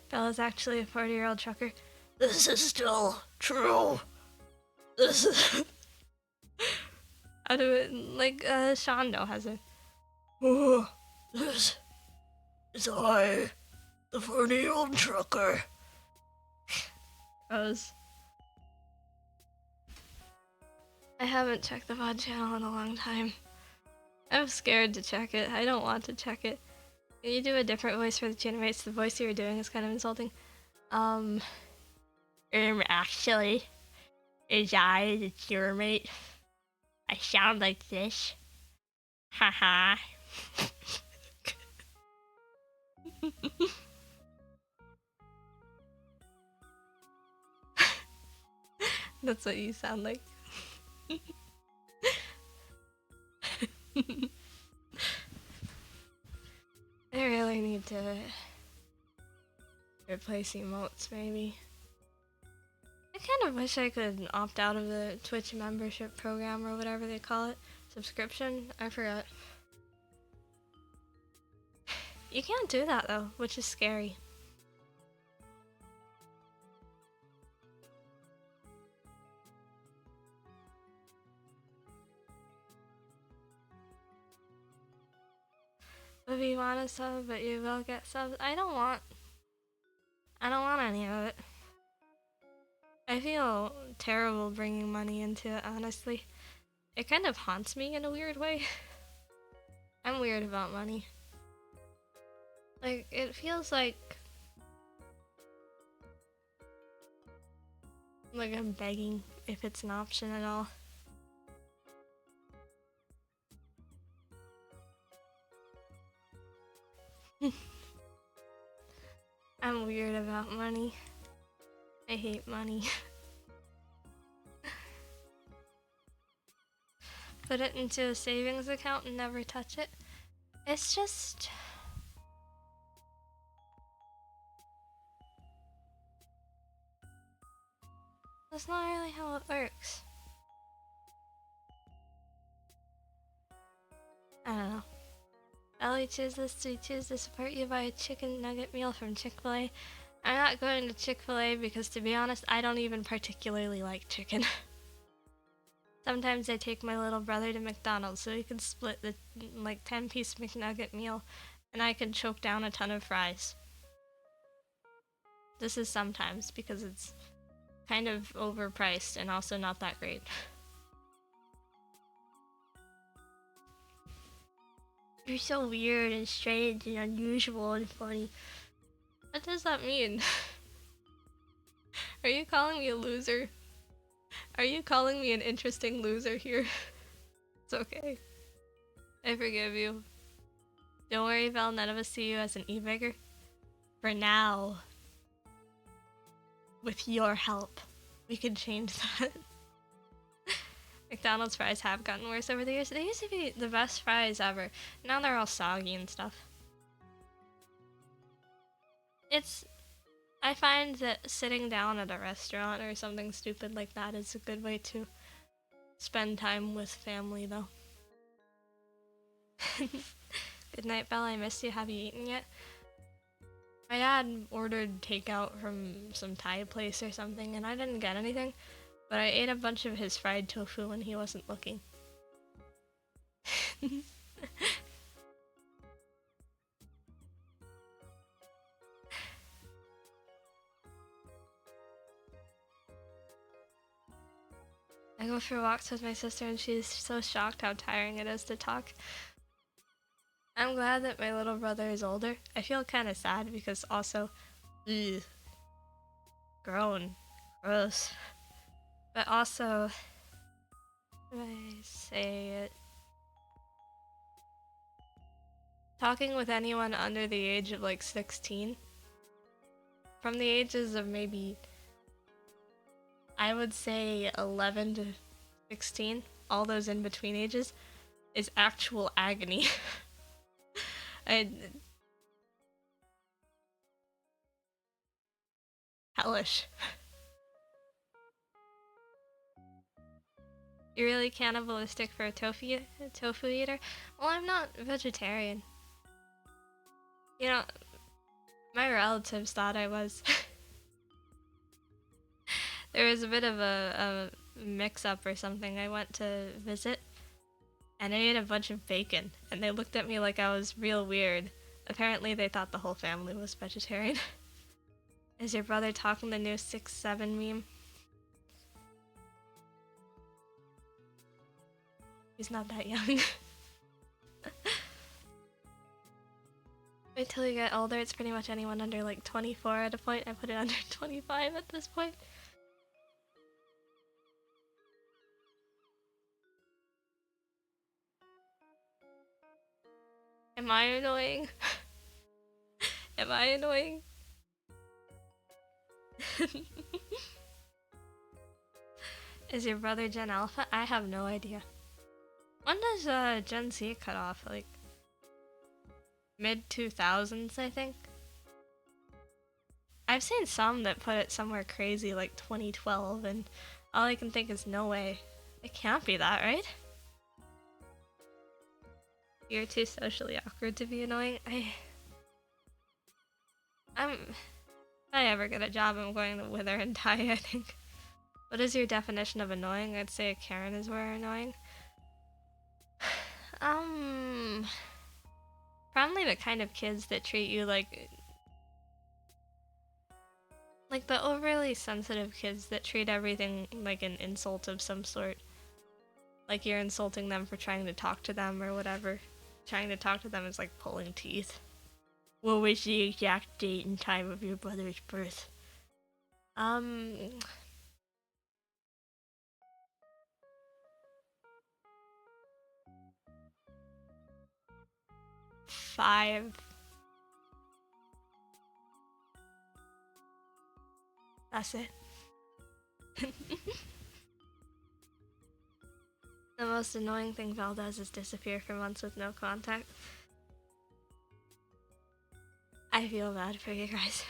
Bella's actually a 40-year-old trucker. This is still true. This is... How do it, like, Shondo has it. Oh, this is I, the 40-year-old trucker. Gross. I haven't checked the VOD channel in a long time. I'm scared to check it. I don't want to check it. Can you do a different voice for the teammates? The voice you were doing is kind of insulting. Actually, is I the teammate? I sound like this. Haha. That's what you sound like. I really need to replace emotes, maybe. I kind of wish I could opt out of the Twitch membership program or whatever they call it. Subscription? I forgot. You can't do that though, which is scary. If you want a sub, but you will get subs. I don't want any of it. I feel terrible bringing money into it, honestly. It kind of haunts me in a weird way. I'm weird about money. Like, it feels like I'm begging if it's an option at all. I'm weird about money. I hate money. Put it into a savings account and never touch it. It's just... That's not really how it works. I don't know. Ellie choose this. We choose to support you by a chicken nugget meal from Chick-fil-A. I'm not going to Chick-fil-A because, to be honest, I don't even particularly like chicken. Sometimes I take my little brother to McDonald's so he can split the 10-piece McNugget meal and I can choke down a ton of fries. This is sometimes because it's kind of overpriced and also not that great. You're so weird and strange and unusual and funny. What does that mean? Are you calling me a loser? Are you calling me an interesting loser here? It's okay. I forgive you. Don't worry, Val, none of us see you as an e-beggar. For now. With your help, we can change that. McDonald's fries have gotten worse over the years. They used to be the best fries ever. Now they're all soggy and stuff. I find that sitting down at a restaurant or something stupid like that is a good way to spend time with family, though. Good night, Bella. I missed you. Have you eaten yet? My dad ordered takeout from some Thai place or something, and I didn't get anything. But I ate a bunch of his fried tofu when he wasn't looking. I go for walks with my sister and she's so shocked how tiring it is to talk. I'm glad that my little brother is older. I feel kind of sad because also, ugh, grown, gross. But also, how do I say it? Talking with anyone under the age of like 16, from the ages of maybe, I would say 11 to 16, all those in between ages, is actual agony. Hellish. You're really cannibalistic for a tofu eater? Well, I'm not vegetarian. You know, my relatives thought I was. There was a bit of a mix-up or something. I went to visit, and I ate a bunch of bacon, and they looked at me like I was real weird. Apparently, they thought the whole family was vegetarian. Is your brother talking the new 6'7" meme? He's not that young. Wait till you get older, it's pretty much anyone under like 24 at a point. I put it under 25 at this point. Am I annoying? Am I annoying? Is your brother Gen Alpha? I have no idea. When does Gen Z cut off? Like mid 2000s, I think. I've seen some that put it somewhere crazy like 2012, and all I can think is no way. It can't be that, right? You're too socially awkward to be annoying. If I ever get a job, I'm going to wither and die, I think. What is your definition of annoying? I'd say a Karen is where annoying. Probably the kind of kids that treat you like the overly sensitive kids that treat everything like an insult of some sort. Like you're insulting them for trying to talk to them or whatever. Trying to talk to them is like pulling teeth. What was the exact date and time of your brother's birth? 5. That's it. The most annoying thing Val does is disappear for months with no contact. I feel bad for you guys.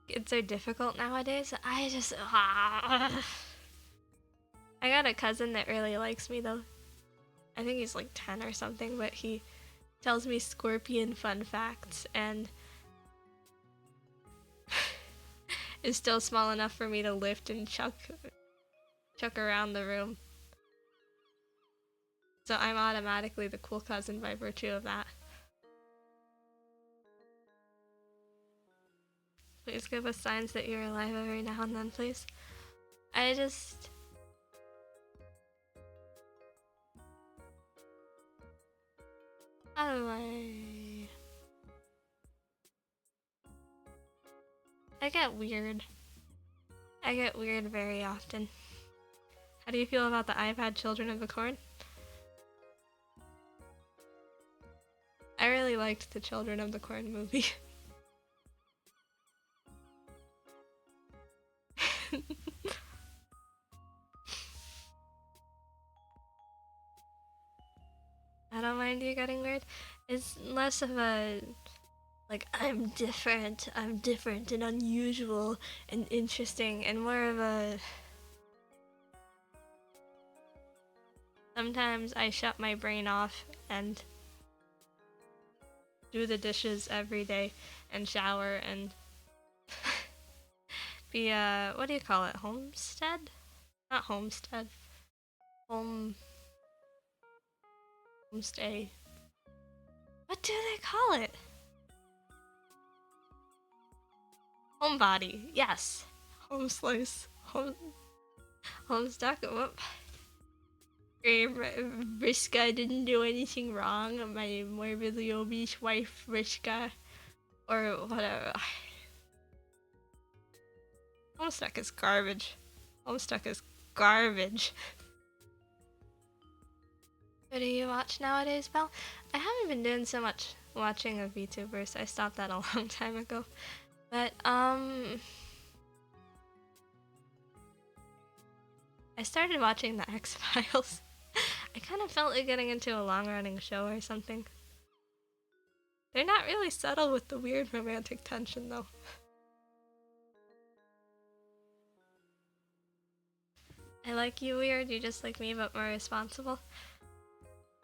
Kids are difficult nowadays. I got a cousin that really likes me though. I think he's like 10 or something, but he tells me scorpion fun facts and is still small enough for me to lift and chuck around the room. So I'm automatically the cool cousin by virtue of that. Please give us signs that you're alive every now and then, please. I how do I get weird. I get weird very often. How do you feel about the iPad Children of the Corn? I really liked the Children of the Corn movie. I don't mind you getting weird. It's less of a like I'm different and unusual and interesting, and more of a sometimes I shut my brain off and do the dishes every day and shower and be what do you call it? Homestead? Not homestead. Homestay. What do they call it? Homebody. Yes. Home slice. Homestuck. Whoop. Vriska didn't do anything wrong. My morbidly obese wife, Vriska, or whatever. Homestuck is garbage. Homestuck is garbage. What do you watch nowadays, Belle? I haven't been doing so much watching of VTubers. I stopped that a long time ago. But, I started watching the X-Files. I kind of felt like getting into a long-running show or something. They're not really subtle with the weird romantic tension, though. I like you weird, you just like me, but more responsible.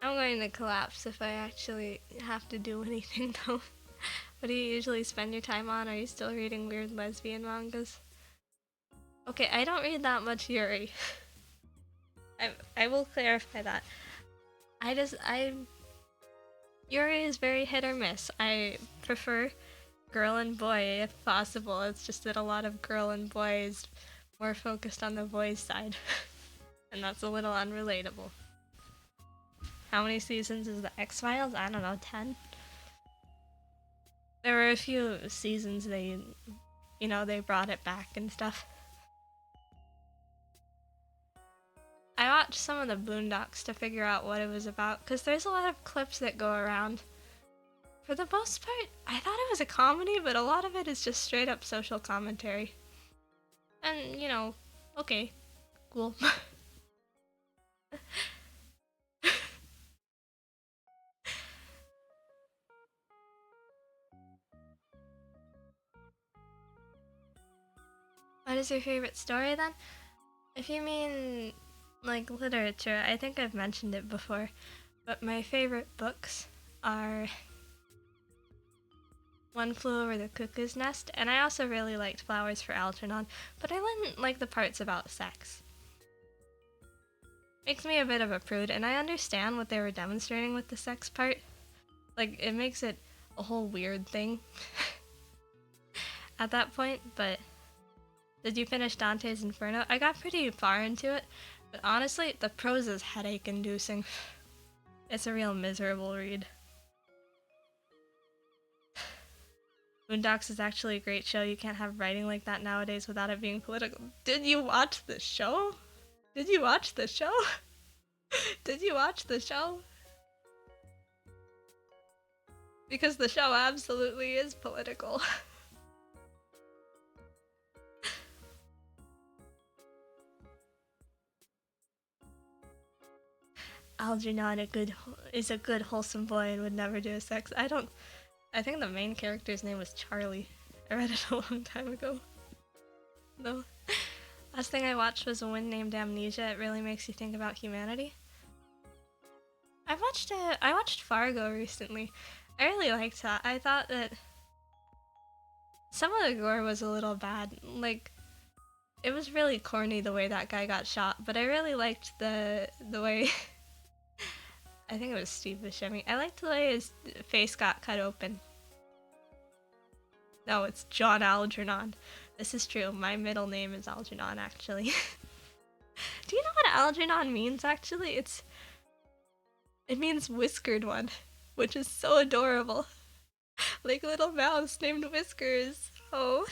I'm going to collapse if I actually have to do anything, though. What do you usually spend your time on? Are you still reading weird lesbian mangas? Okay, I don't read that much Yuri. I will clarify that. Yuri is very hit or miss. I prefer girl and boy if possible. It's just that a lot of girl and boy is more focused on the boys' side. And that's a little unrelatable. How many seasons is the X-Files? I don't know, 10? There were a few seasons they brought it back and stuff. I watched some of the Boondocks to figure out what it was about, because there's a lot of clips that go around. For the most part, I thought it was a comedy, but a lot of it is just straight up social commentary. And, okay, cool. What is your favorite story then? If you mean like literature, I think I've mentioned it before, but my favorite books are One Flew Over the Cuckoo's Nest, and I also really liked Flowers for Algernon, but I didn't like the parts about sex. Makes me a bit of a prude, and I understand what they were demonstrating with the sex part. Like, it makes it a whole weird thing at that point, but did you finish Dante's Inferno? I got pretty far into it, but honestly, the prose is headache-inducing. It's a real miserable read. Boondocks is actually a great show. You can't have writing like that nowadays without it being political. Did you watch the show? Did you watch the show? Did you watch the show? Because the show absolutely is political. Algernon is a good wholesome boy and would never do sex. I think the main character's name was Charlie. I read it a long time ago. No. Last thing I watched was A Wind Named Amnesia. It really makes you think about humanity. I watched Fargo recently. I really liked that. I thought that some of the gore was a little bad. Like, it was really corny the way that guy got shot, but I really liked the way I think it was Steve Buscemi. I liked the way his face got cut open. No, it's John Algernon. This is true. My middle name is Algernon, actually. Do you know what Algernon means, actually? It means whiskered one, which is so adorable. Like a little mouse named Whiskers. Oh.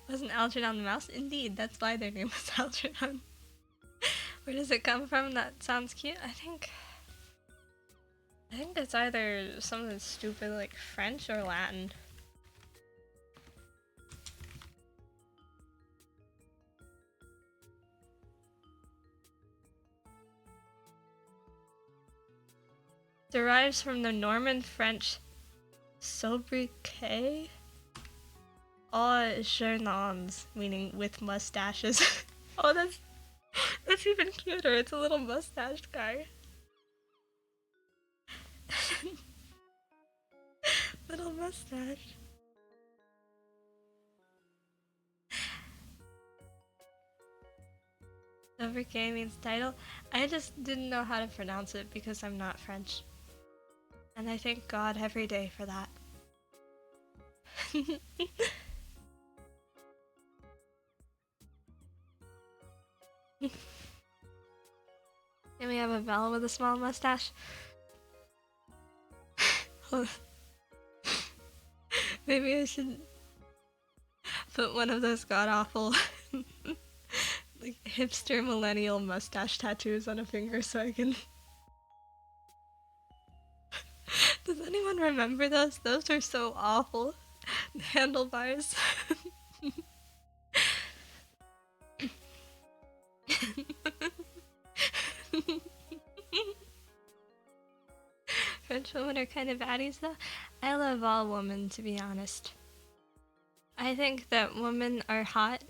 Wasn't Algernon the mouse? Indeed, that's why their name was Algernon. Where does it come from? That sounds cute. I think it's either something stupid like French or Latin. Derives from the Norman French sobriquet au gernons, meaning with mustaches. Oh, that's even cuter. It's a little mustached guy. Little mustache. Sobriquet means title. I just didn't know how to pronounce it because I'm not French. And I thank God every day for that. Can we have a bell with a small mustache? Maybe I should put one of those god-awful like hipster millennial mustache tattoos on a finger so I can... Does anyone remember those? Those are so awful. Handlebars. French women are kind of baddies though. I love all women, to be honest. I think that women are hot,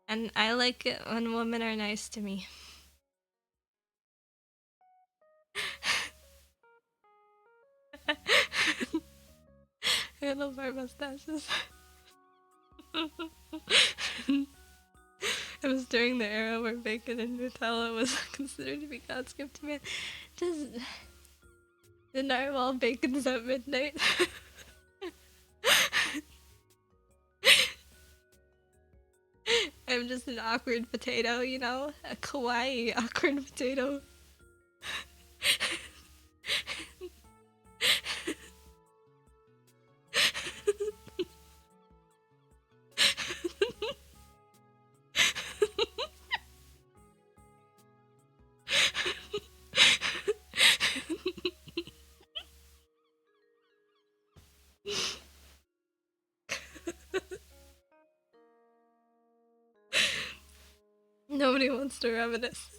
and I like it when women are nice to me. Handlebar mustaches. It was during the era where bacon and Nutella was considered to be God's gift to man. Just the narwhal bacon's at midnight. I'm just an awkward potato, you know? A kawaii awkward potato. Nobody wants to reminisce.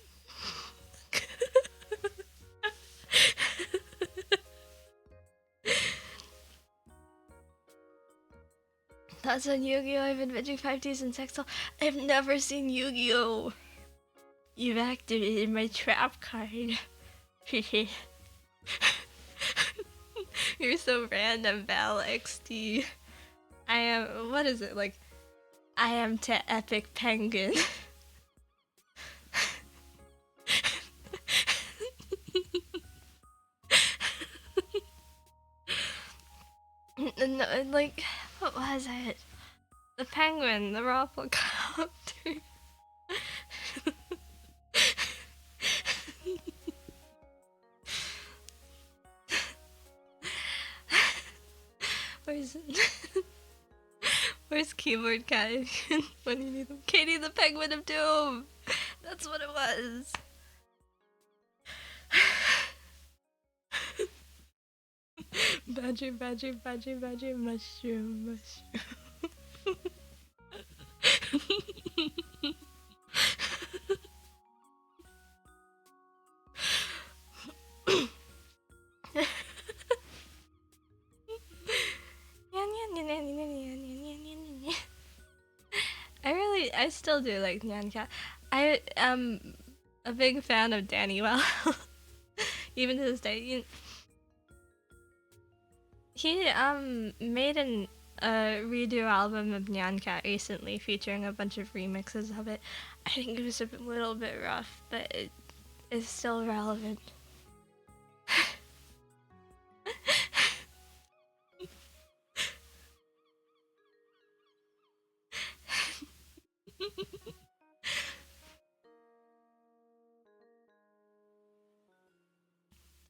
That's on Yu-Gi-Oh! I've been bitching 5Ds and Sextile. I've never seen Yu-Gi-Oh! You've activated my trap card. You're so random, Val XD. I am... what is it, like... I am to Epic Penguin. No, like... what was it? The penguin, the Rafflecopter. Where's where's Keyboard Cat when you need them? Katie the Penguin of Doom! That's what it was! Badger, badger, badger, badger, mushroom, mushroom. I still do like Nyan Cat. I am a big fan of Danny Well. Even to this day. He made an redo album of Nyan Cat recently featuring a bunch of remixes of it. I think it was a little bit rough, but it is still relevant.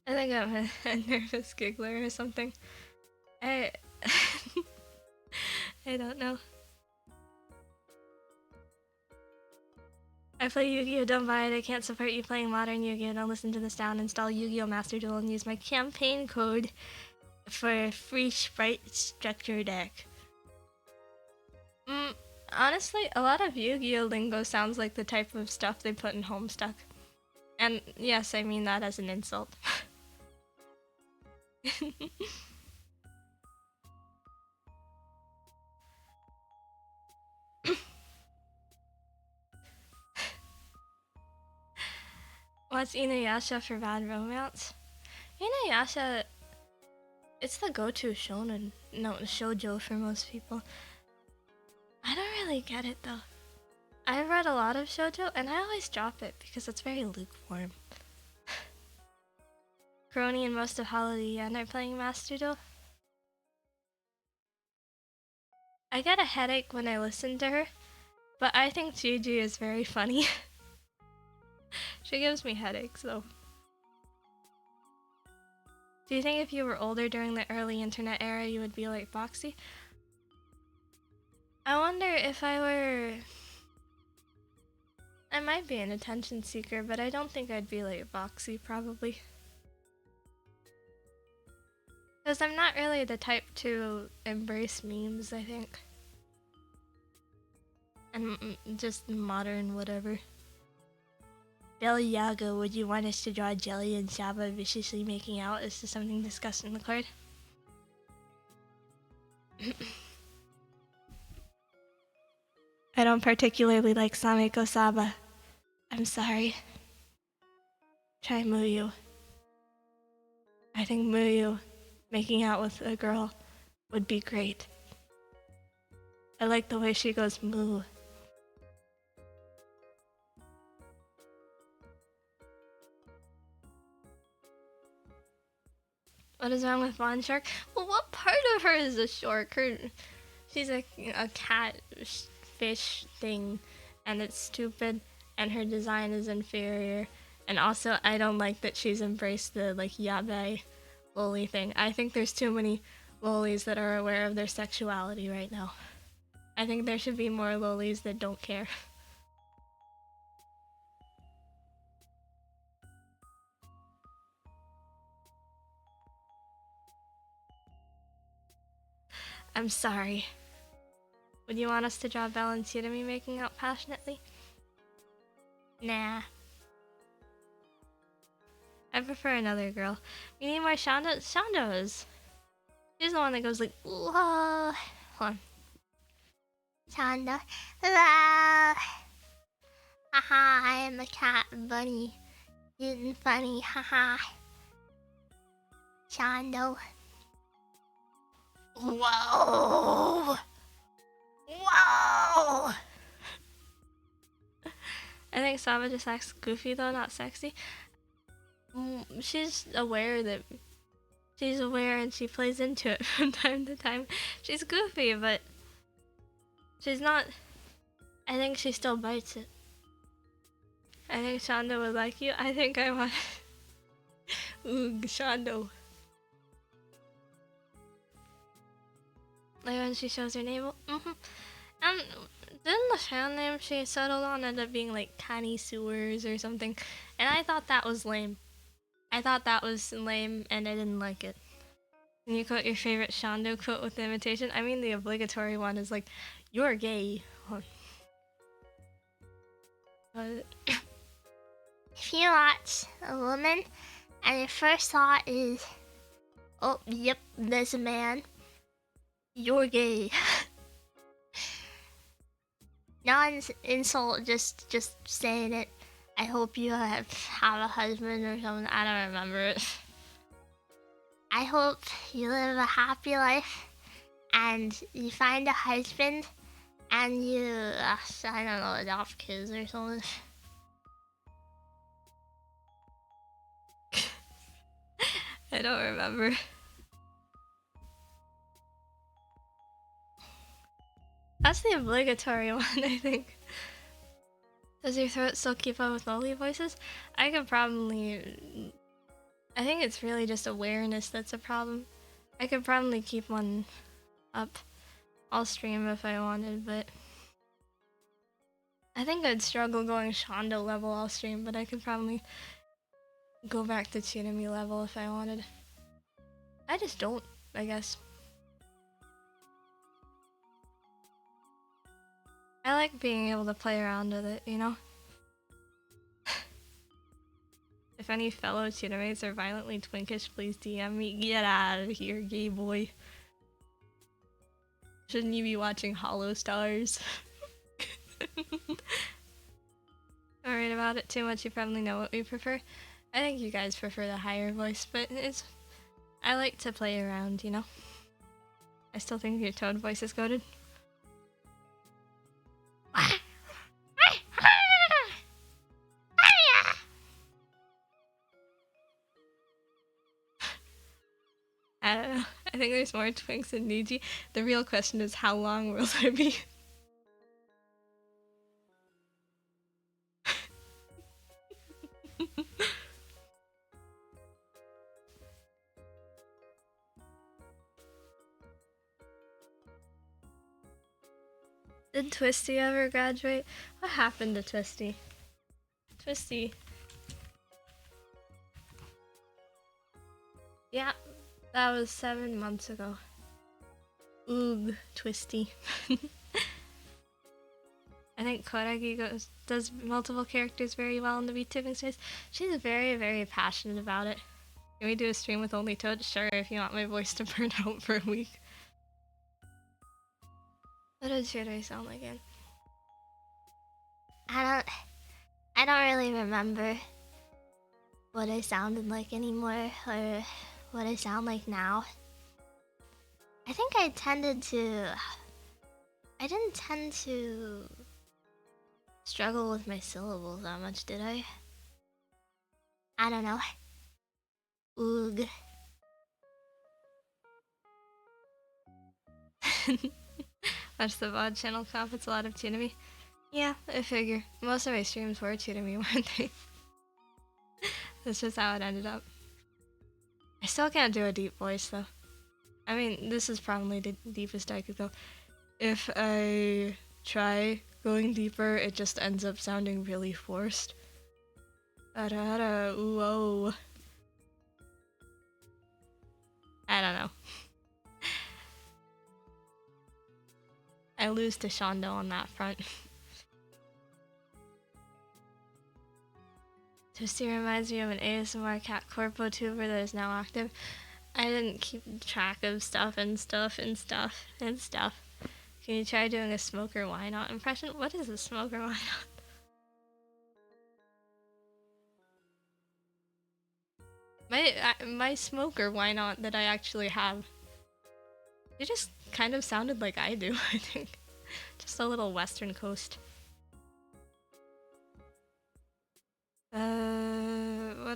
I think I'm a nervous giggler or something. I don't know. I play Yu-Gi-Oh! Don't buy it. I can't support you playing modern Yu-Gi-Oh! Don't listen to this down. Install Yu-Gi-Oh! Master Duel and use my campaign code for a free sprite structure deck. Honestly, a lot of Yu-Gi-Oh! Lingo sounds like the type of stuff they put in Homestuck. And yes, I mean that as an insult. What's Inuyasha for bad romance? Inuyasha, it's the go-to shonen, no, shoujo for most people. I don't really get it though. I've read a lot of shoujo, and I always drop it because it's very lukewarm. Crony and most of Holiday Yen are playing Master Duel. I get a headache when I listen to her, but I think Gigi is very funny. She gives me headaches, though. Do you think if you were older during the early internet era, you would be like Boxy? I wonder if I were... I might be an attention seeker, but I don't think I'd be like Boxy, probably. Because I'm not really the type to embrace memes, I think. And just modern whatever. Billy Yaga, would you want us to draw Jelly and Saba viciously making out? Is this something discussed in the card? I don't particularly like Sameko Saba. I'm sorry. Try Muyu. I think Muyu making out with a girl would be great. I like the way she goes moo. What is wrong with Bond Shark? Well, what part of her is a shark? She's a cat fish thing, and it's stupid, and her design is inferior. And also, I don't like that she's embraced the like yabai loli thing. I think there's too many lolis that are aware of their sexuality right now. I think there should be more lolis that don't care. I'm sorry. Would you want us to draw Belle and Tsunami making out passionately? Nah. I prefer another girl. We need more Shonda. Shonda is. She's the one that goes like, whoa. Hold on. Shonda. Haha, I am a cat bunny. Isn't funny, haha. Shonda. Whoa! Whoa! I think Saba just acts goofy though, not sexy. She's aware that she's aware and she plays into it from time to time. She's goofy, but she's not. I think she still bites it. I think Shonda would like you. I think I want. Ooh, Shonda. Like when she shows her navel. Didn't the fan name she settled on end up being like Tiny Sewers or something? And I thought that was lame. I thought that was lame and I didn't like it. Can you quote your favorite Shondo quote with the imitation? I mean the obligatory one is like, you're gay. If you watch a woman and your first thought is, oh, yep, there's a man, you're gay. Not an insult, just saying it. I hope you have a husband or something. I don't remember it. I hope you live a happy life and you find a husband and you, I don't know, adopt kids or something. I don't remember. That's the obligatory one, I think. Does your throat still keep up with loli voices? I could probably... I think it's really just awareness that's a problem. I could probably keep one up. I'll stream if I wanted, but... I think I'd struggle going Shondo level I'll stream, but I could probably go back to Tsunami level if I wanted. I just don't, I guess. I like being able to play around with it, you know? If any fellow Tsunamites are violently twinkish, please DM me. Get out of here, gay boy. Shouldn't you be watching Hollow Stars? Don't worry about it too much, you probably know what we prefer. I think you guys prefer the higher voice, but it's... I like to play around, you know? I still think your Toad voice is goated. think there's more Twinks than Niji. The real question is, how long will there be? Did Twisty ever graduate? What happened to Twisty? Twisty. Yeah, that was 7 months ago. Oog, Twisty. I think Koragi does multiple characters very well in the VTubing space. She's very, very passionate about it. Can we do a stream with only Toad? Sure, if you want my voice to burn out for a week. What does your day sound like again? I don't really remember what I sounded like anymore, or what I sound like now. I think I didn't tend to struggle with my syllables that much, did I? I don't know. Oog. Watch the VOD channel comp, it's a lot of Tunami. Yeah, I figure. Most of my streams were Tunami, weren't they? That's just how it ended up. I still can't do a deep voice though. I mean, this is probably the deepest I could go. If I try going deeper, it just ends up sounding really forced. Whoa. I don't know. I lose to Shondo on that front. Twisty reminds me of an ASMR cat corpo tuber that is now active. I didn't keep track of stuff. Can you try doing a Smoker Why Not impression? What is a Smoker Why Not? My Smoker Why Not that I actually have. It just kind of sounded like I do, I think. Just a little Western Coast. What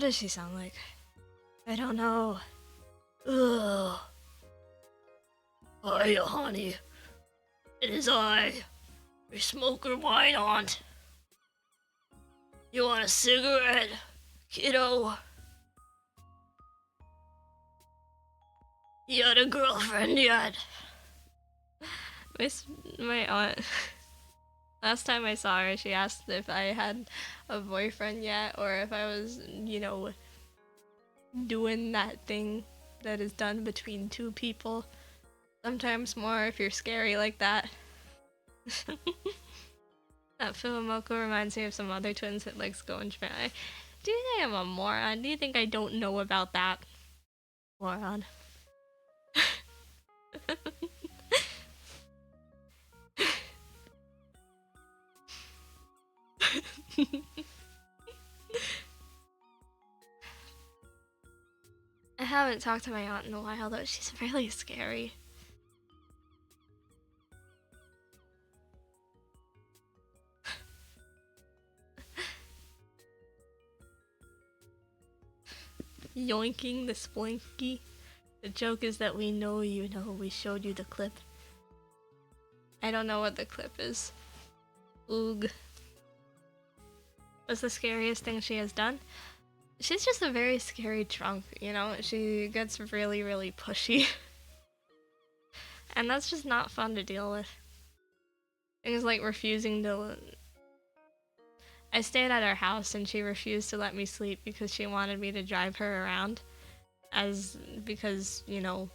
does she sound like? I don't know. Ugh. Hiya, honey. It is I, your Smoker Why Not. You want a cigarette, kiddo? You had a girlfriend yet? My aunt... Last time I saw her, she asked if I had a boyfriend yet, or if I was, you know, doing that thing that is done between two people. Sometimes more if you're scary like that. That Fuamoko reminds me of some other twins that likes go in Japan. Do you think I'm a moron? Do you think I don't know about that? Moron. I haven't talked to my aunt in a while though, she's really scary. Yoinking the splinky. The joke is that we know you know, we showed you the clip. I don't know what the clip is. Oog. What's the scariest thing she has done? She's just a very scary drunk, you know? She gets really, really pushy. And that's just not fun to deal with. Things like refusing to... I stayed at her house and she refused to let me sleep because she wanted me to drive her around. Because, you know,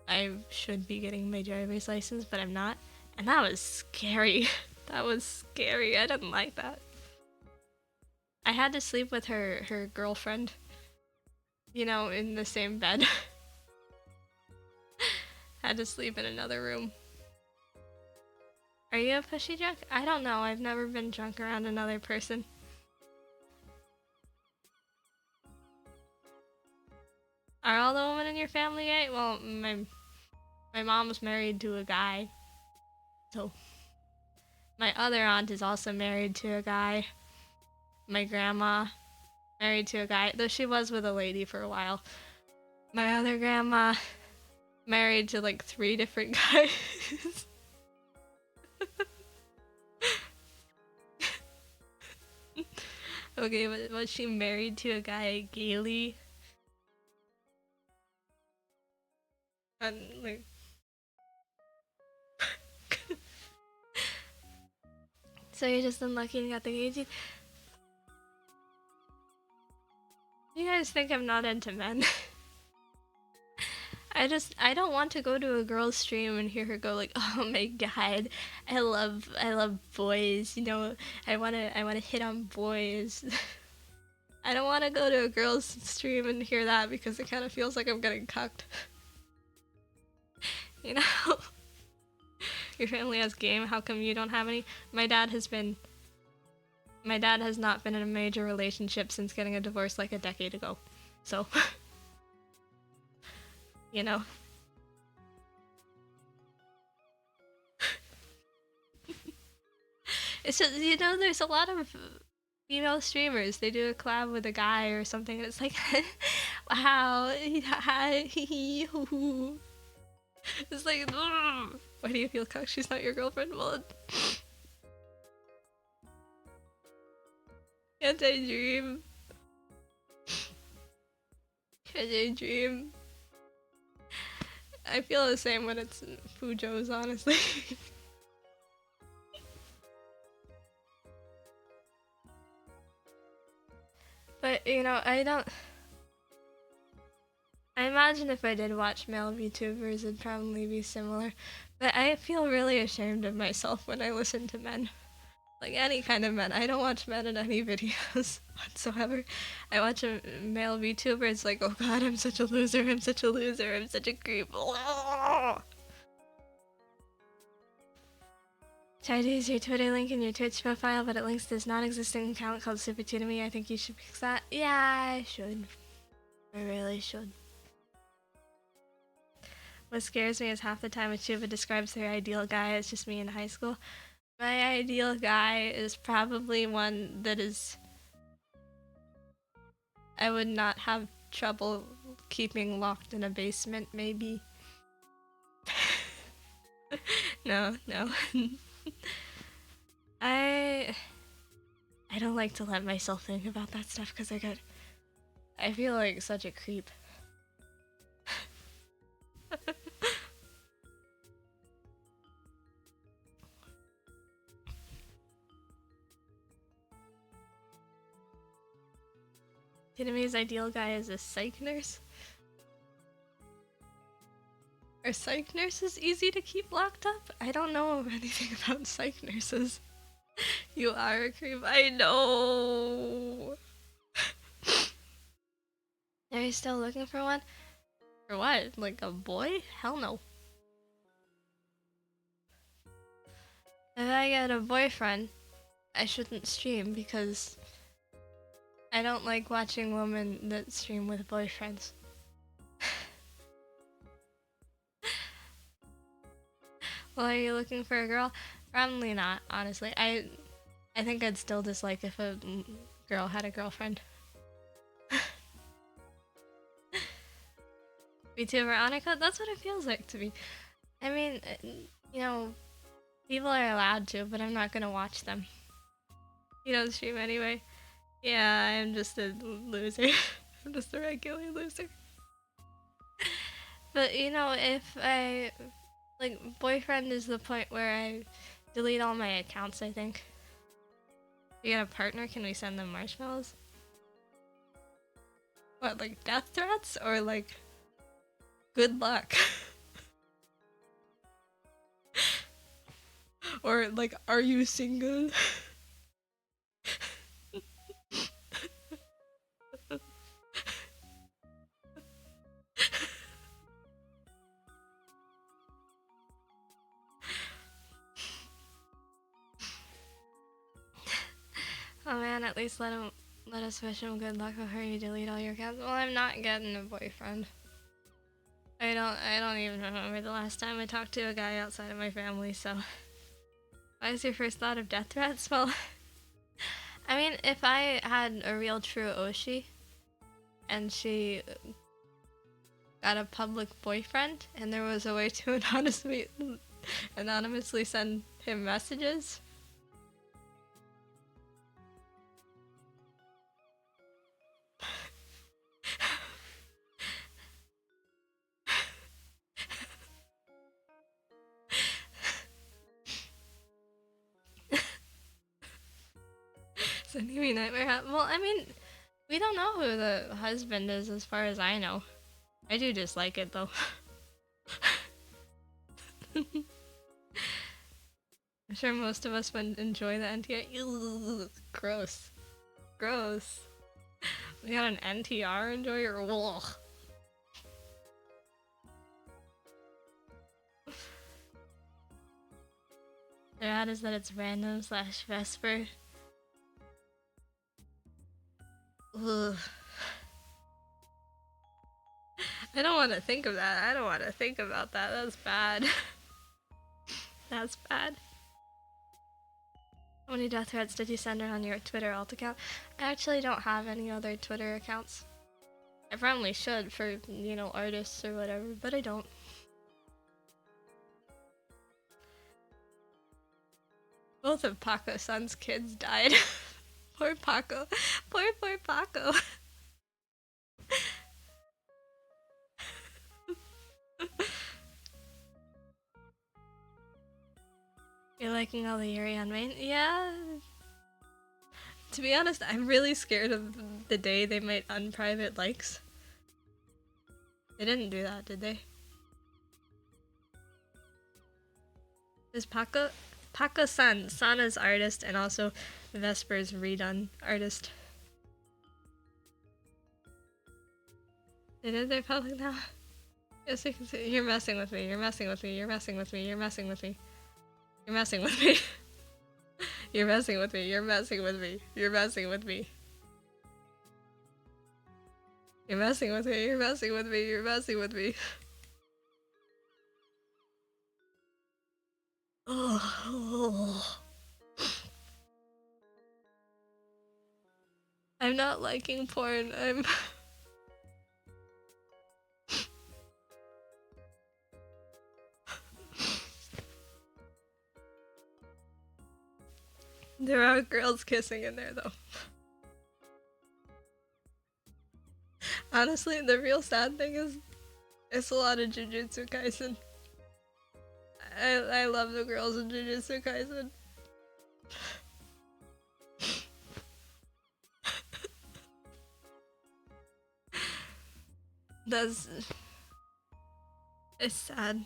I should be getting my driver's license, but I'm not. And that was scary. That was scary. I didn't like that. I had to sleep with her girlfriend, you know, in the same bed. Had to sleep in another room. Are you a pushy drunk? I don't know. I've never been drunk around another person. Are all the women in your family gay? Well, my mom's married to a guy. So my other aunt is also married to a guy. My grandma married to a guy, though she was with a lady for a while. My other grandma married to like 3 different guys. Okay, but was she married to a guy gaily? And like so you're just unlucky and got the gay gene? You guys think I'm not into men? I don't want to go to a girl's stream and hear her go like, "Oh my god, I love boys, you know, I wanna hit on boys." I don't want to go to a girl's stream and hear that because it kind of feels like I'm getting cucked. You know? Your family has game, how come you don't have any? My dad has not been in a major relationship since getting a divorce like a decade ago. So, you know. It's just, you know, there's a lot of female streamers. They do a collab with a guy or something, and it's like, wow, hi, it's like, ugh. Why do you feel cucked? She's not your girlfriend? Well, can't I dream? Can't I dream? I feel the same when it's Fujo's, honestly. But, you know, I imagine if I did watch male VTubers, it'd probably be similar. But I feel really ashamed of myself when I listen to men. Like, any kind of men. I don't watch men in any videos whatsoever. I watch a male VTuber, it's like, oh god, I'm such a loser, I'm such a loser, I'm such a creep. Try to use your Twitter link in your Twitch profile, but it links to this non-existing account called Super2 to me. I think you should fix that. Yeah, I should. I really should. What scares me is half the time a tuba describes their ideal guy as just me in high school. My ideal guy is probably one that is... I would not have trouble keeping locked in a basement, maybe. No. I don't like to let myself think about that stuff because I feel like such a creep. Vietnamese ideal guy is a psych nurse. Are psych nurses easy to keep locked up? I don't know anything about psych nurses. You are a creep, I know. Are you still looking for one? For what? Like a boy? Hell no. If I get a boyfriend, I shouldn't stream because I don't like watching women that stream with boyfriends. Well, are you looking for a girl? Probably not, honestly. I think I'd still dislike if a girl had a girlfriend. Me too, Veronica? That's what it feels like to me. I mean, you know, people are allowed to, but I'm not gonna watch them. You don't stream anyway. Yeah, I'm just a loser. I'm just a regular loser. But, you know, if I... Like, boyfriend is the point where I delete all my accounts, I think. If you got a partner, can we send them marshmallows? What, like death threats? Or like, good luck? Or like, are you single? Oh man, at least let us wish him good luck before you delete all your accounts. Well, I'm not getting a boyfriend. I don't even remember the last time I talked to a guy outside of my family, so. Why is your first thought of death threats? Well, I mean, if I had a real true Oshi, and she got a public boyfriend, and there was a way to anonymously send him messages. Sending me nightmare. Well, I mean, we don't know who the husband is, as far as I know. I do dislike it though. I'm sure most of us would enjoy the NTR. Ew, gross. Gross. We got an NTR enjoyer? Ugh. Their ad is that it's random / Vesper. Ugh. I don't want to think of that. I don't want to think about that. That's bad. That's bad. How many death threats did you send her on your Twitter alt account? I actually don't have any other Twitter accounts. I probably should for, you know, artists or whatever, but I don't. Both of Paco-san's kids died. Poor Paco. Poor Paco. You're liking all the Yuri on main? Yeah. To be honest, I'm really scared of the day they might unprivate likes. They didn't do that, did they? Is Paco-san. Sana's artist and also Vesper's redone artist. They did their public now? Yes, you can see. You're messing with me. You're messing with me. You're messing with me. You're messing with me. You're messing with me. You're messing with me. You're messing with me. You're messing with me. You're messing with me. You're messing with me. You're messing with me. Oh. I'm not liking porn. I'm. There are girls kissing in there though. Honestly, the real sad thing is it's a lot of Jujutsu Kaisen. I love the girls in Jujutsu Kaisen. It's sad.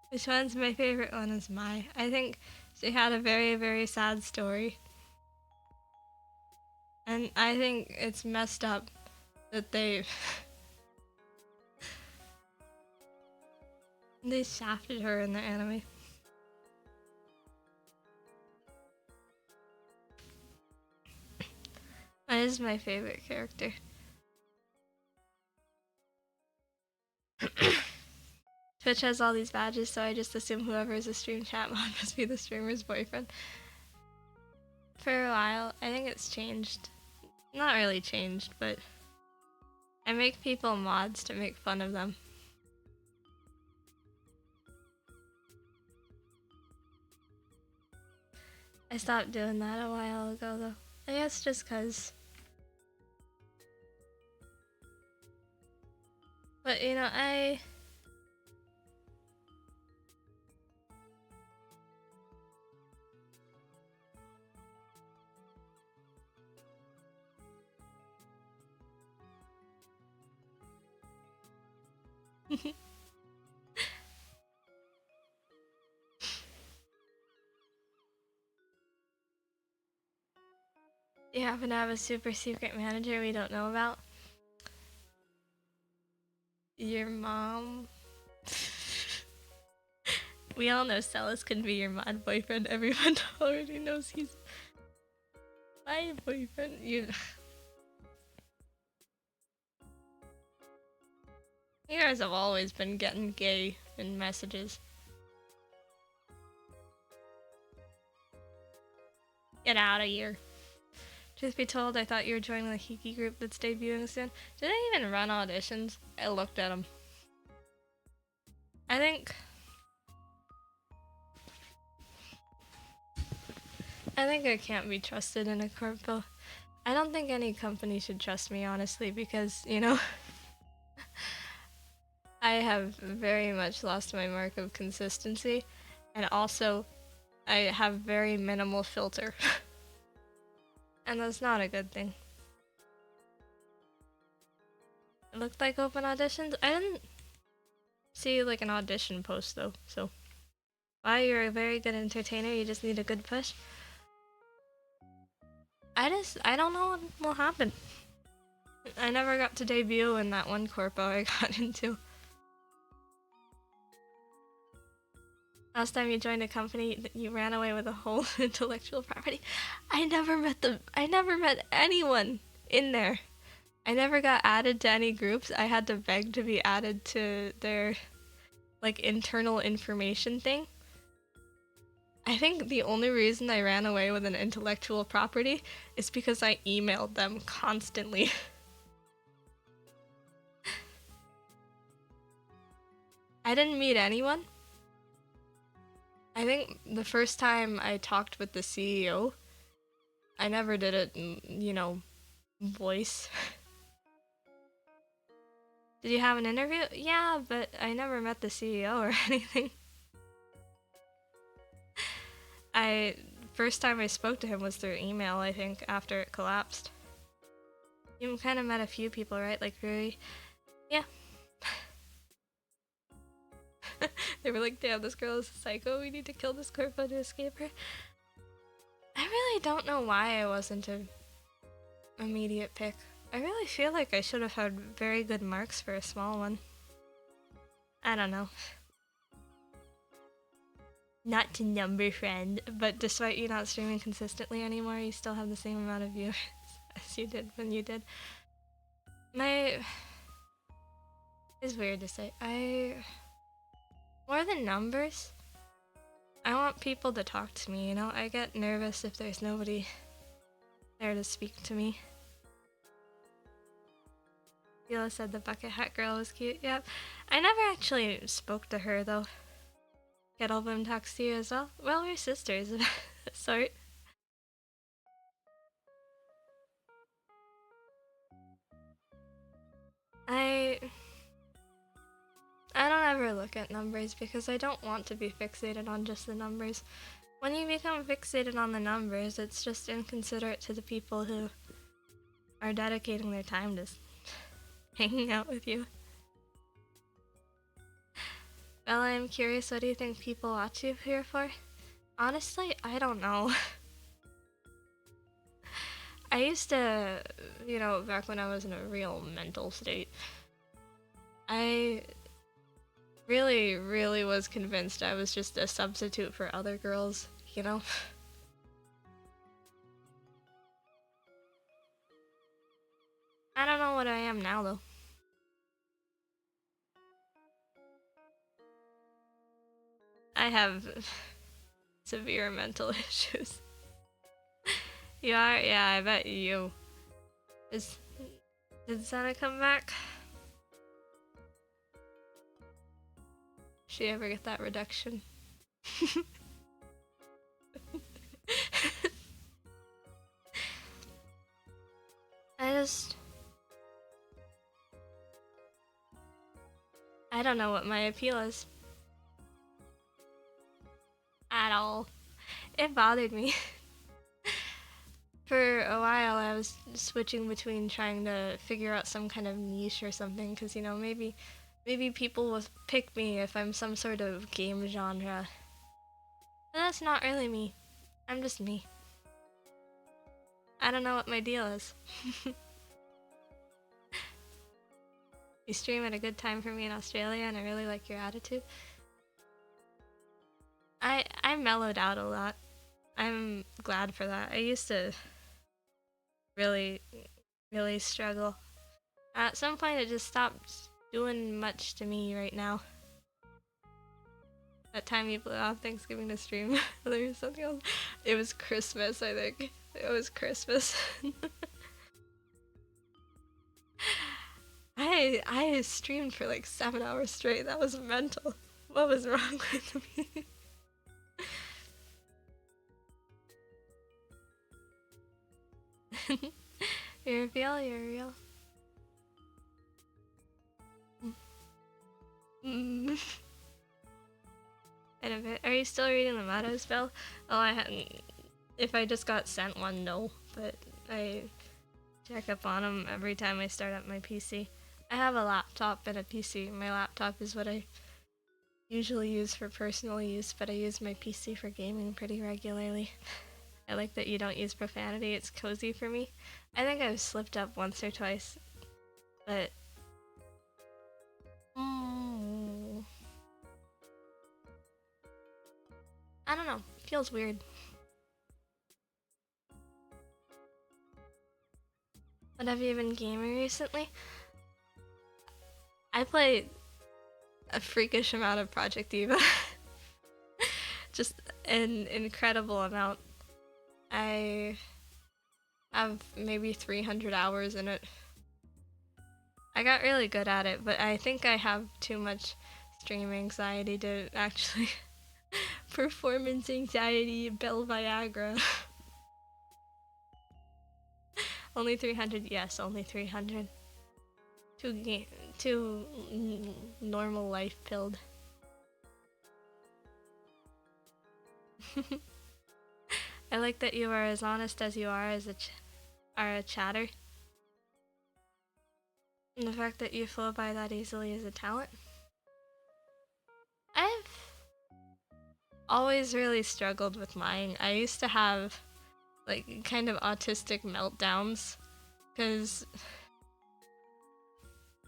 Which one's my favorite one is Mai. I think she had a very, very sad story. And I think it's messed up that they shafted her in the anime. That is my favorite character. Twitch has all these badges, so I just assume whoever is a stream chat mod must be the streamer's boyfriend. For a while, I think it's changed. Not really changed, but I make people mods to make fun of them. I stopped doing that a while ago though. I guess just cause. But you know, you happen to have a super secret manager we don't know about? Your mom? We all know Celis can be your mod boyfriend. Everyone already knows he's my boyfriend. You guys have always been getting gay in messages. Get out of here. Truth be told, I thought you were joining the Hiki group that's debuting soon. Did I even run auditions? I looked at them. I think I can't be trusted in a corpo. I don't think any company should trust me, honestly, because, you know, I have very much lost my mark of consistency, and also I have very minimal filter. And that's not a good thing. It looked like open auditions. I didn't see like an audition post though, so wow, you're a very good entertainer, you just need a good push. I don't know what will happen. I never got to debut in that one corpo I got into. Last time you joined a company, you ran away with a whole intellectual property. I never met anyone in there. I never got added to any groups. I had to beg to be added to their like internal information thing. I think the only reason I ran away with an intellectual property is because I emailed them constantly. I didn't meet anyone. I think the first time I talked with the CEO, I never did it in, you know, voice. Did you have an interview? Yeah, but I never met the CEO or anything. First time I spoke to him was through email, I think, after it collapsed. You kind of met a few people, right? Like Rui? Yeah. They were like, damn, this girl is a psycho, we need to kill this corpo to escape her. I really don't know why I wasn't an immediate pick. I really feel like I should have had very good marks for a small one. I don't know. Not to number friend, but despite you not streaming consistently anymore, you still have the same amount of viewers as you did when you did. It's weird to say. More than numbers, I want people to talk to me, you know? I get nervous if there's nobody there to speak to me. Hila said the bucket hat girl was cute. Yep. I never actually spoke to her though. Kettlebloom talks to you as well? Well, we're sisters of a sort. I don't ever look at numbers because I don't want to be fixated on just the numbers. When you become fixated on the numbers, it's just inconsiderate to the people who are dedicating their time to hanging out with you. Well, I'm curious, what do you think people watch you here for? Honestly, I don't know. I used to, you know, back when I was in a real mental state, I really was convinced I was just a substitute for other girls, you know? I don't know what I am now, though. I have severe mental issues. You are? Yeah, I bet you. Did Senna come back? She ever get that reduction? I don't know what my appeal is. At all. It bothered me. For a while I was switching between trying to figure out some kind of niche or something, because, you know, maybe people will pick me if I'm some sort of game genre. But that's not really me. I'm just me. I don't know what my deal is. You stream at a good time for me in Australia, and I really like your attitude. I mellowed out a lot. I'm glad for that. I used to really struggle. At some point it just stopped doing much to me right now. That time you blew off Thanksgiving to stream, there was something else. It was Christmas, I think. It was Christmas. I streamed for like 7 hours straight. That was mental. What was wrong with me? You're real, you're real. Mm. And a bit. Are you still reading the motto spell? Oh, I hadn't. If I just got sent one, no. But I check up on them every time I start up my PC. I have a laptop and a PC. My laptop is what I usually use for personal use, but I use my PC for gaming pretty regularly. I like that you don't use profanity. It's cozy for me. I think I've slipped up once or twice, but I don't know. Feels weird. What have you been gaming recently? I played a freakish amount of Project Diva. Just an incredible amount. I have maybe 300 hours in it. I got really good at it, but I think I have too much stream anxiety to actually performance anxiety, Bell Viagra. Only 300, yes, only 300. Too normal life pilled. I like that you are as honest as you are as a chatter. And the fact that you flow by that easily is a talent. I've always really struggled with lying. I used to have like kind of autistic meltdowns because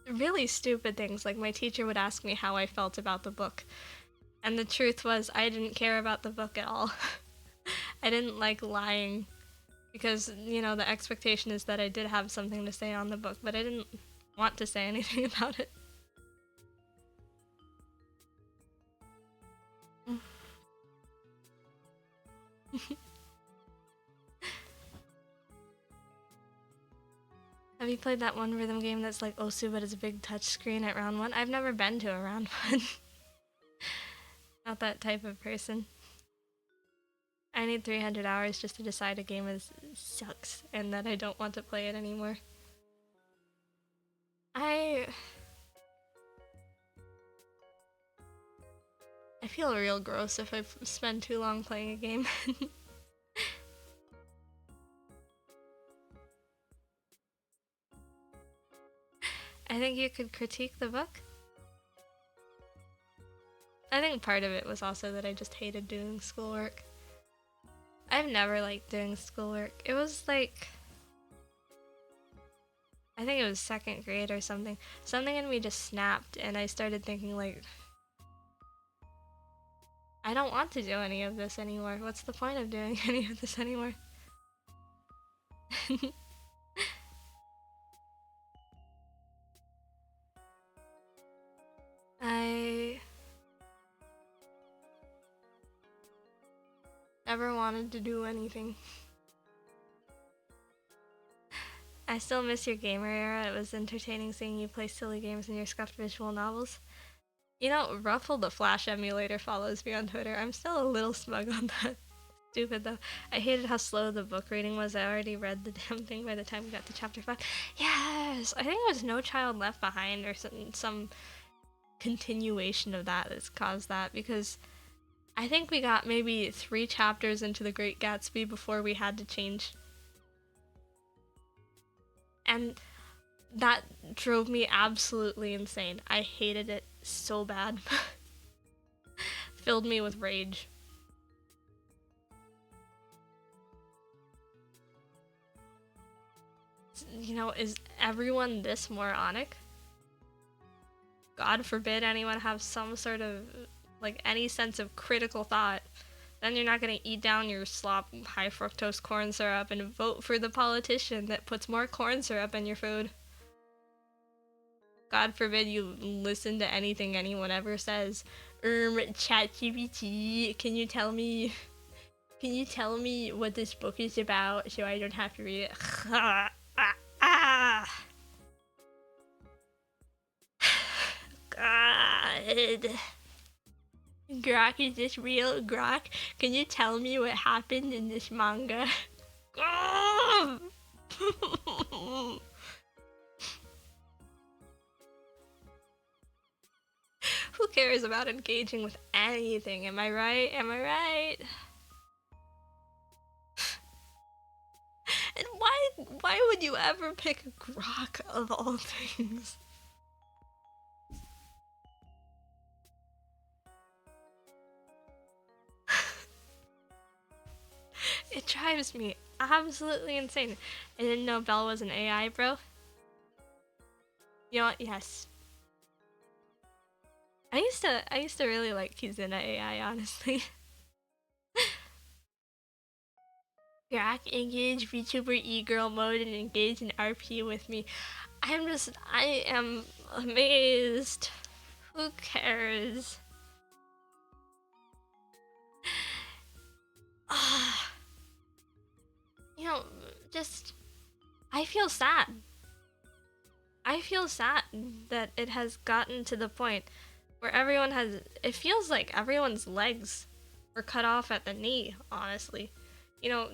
really stupid things, like my teacher would ask me how I felt about the book, and the truth was I didn't care about the book at all. I didn't like lying because, you know, the expectation is that I did have something to say on the book, but I didn't want to say anything about it. Have you played that one rhythm game that's like Osu but it's a big touch screen at round 1? I've never been to a round 1. Not that type of person. I need 300 hours just to decide a game sucks and that I don't want to play it anymore. I feel real gross if I spend too long playing a game. I think you could critique the book. I think part of it was also that I just hated doing schoolwork. I've never liked doing schoolwork. It was like, I think it was 2nd grade or something. Something in me just snapped and I started thinking like, I don't want to do any of this anymore. What's the point of doing any of this anymore? I never wanted to do anything. I still miss your gamer era. It was entertaining seeing you play silly games in your scuffed visual novels. You know, Ruffle the Flash emulator follows me on Twitter. I'm still a little smug on that. Stupid though. I hated how slow the book reading was. I already read the damn thing by the time we got to chapter 5. Yes! I think it was No Child Left Behind or some continuation of that that's caused that, because I think we got maybe 3 chapters into The Great Gatsby before we had to change. And that drove me absolutely insane. I hated it so bad. Filled me with rage. You know, is everyone this moronic? God forbid anyone have some sort of, like, any sense of critical thought. Then you're not gonna eat down your slop high fructose corn syrup and vote for the politician that puts more corn syrup in your food. God forbid you listen to anything anyone ever says. ChatGPT, can you tell me Can you tell me what this book is about so I don't have to read it? God. Grok, is this real? Grok, can you tell me what happened in this manga? Who cares about engaging with anything? Am I right? Am I right? And why would you ever pick a Grok of all things? It drives me absolutely insane. I didn't know Belle was an AI, bro. You know what? Yes. I used to really like Kizuna AI, honestly. Grok, engage VTuber e-girl mode and engage in RP with me. I am amazed. Who cares? You know, just, I feel sad. I feel sad that it has gotten to the point where everyone has, it feels like everyone's legs were cut off at the knee, honestly. You know,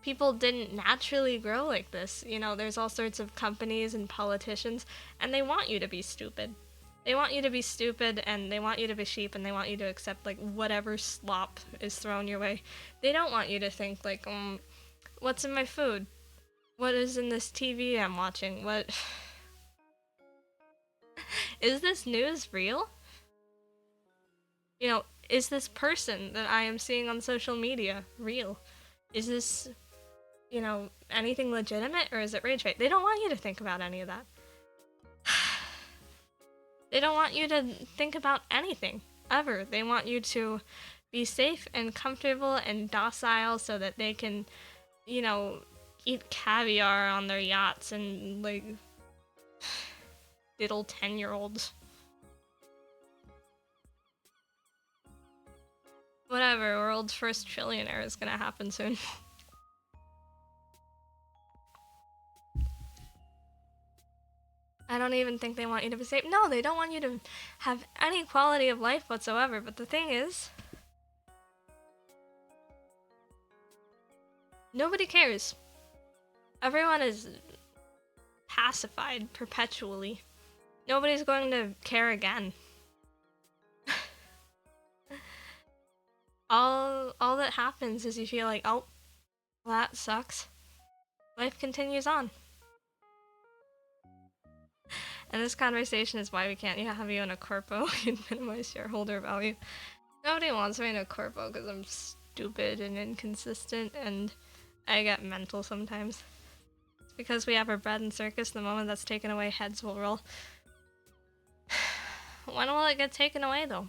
people didn't naturally grow like this. You know, there's all sorts of companies and politicians, and they want you to be stupid. They want you to be stupid, and they want you to be sheep, and they want you to accept, like, whatever slop is thrown your way. They don't want you to think, like, what's in my food? What is in this TV I'm watching? What? Is this news real? You know, is this person that I am seeing on social media real? Is this, you know, anything legitimate, or is it rage bait? They don't want you to think about any of that. They don't want you to think about anything, ever. They want you to be safe and comfortable and docile so that they can, you know, eat caviar on their yachts and, like, little 10-year-olds. Whatever, world's first trillionaire is gonna happen soon. I don't even think they want you to be safe. No, they don't want you to have any quality of life whatsoever, but the thing is, nobody cares. Everyone is pacified perpetually. Nobody's going to care again. all that happens is you feel like, oh, well, that sucks. Life continues on. And this conversation is why we can't have you in a corpo and minimize shareholder value. Nobody wants me in a corpo because I'm stupid and inconsistent and I get mental sometimes. It's because we have our bread and circus. The moment that's taken away, heads will roll. When will it get taken away, though?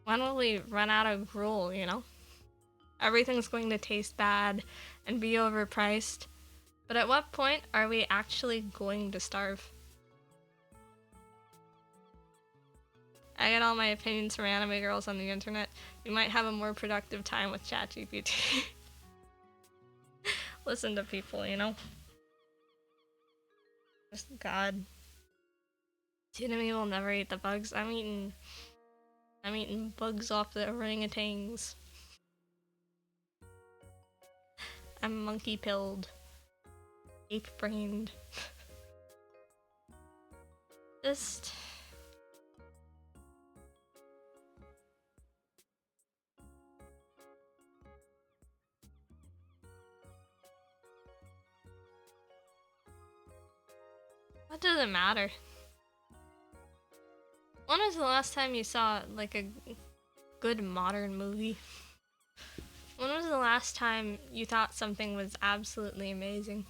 When will we run out of gruel, you know? Everything's going to taste bad and be overpriced. But at what point are we actually going to starve? I get all my opinions from anime girls on the internet. You might have a more productive time with ChatGPT. Listen to people, you know? Just God. Tsunami will never eat the bugs. I'm eating bugs off the orangutans. I'm monkey-pilled. Ape-brained. Just... what does it matter? When was the last time you saw, like, a good modern movie? When was the last time you thought something was absolutely amazing?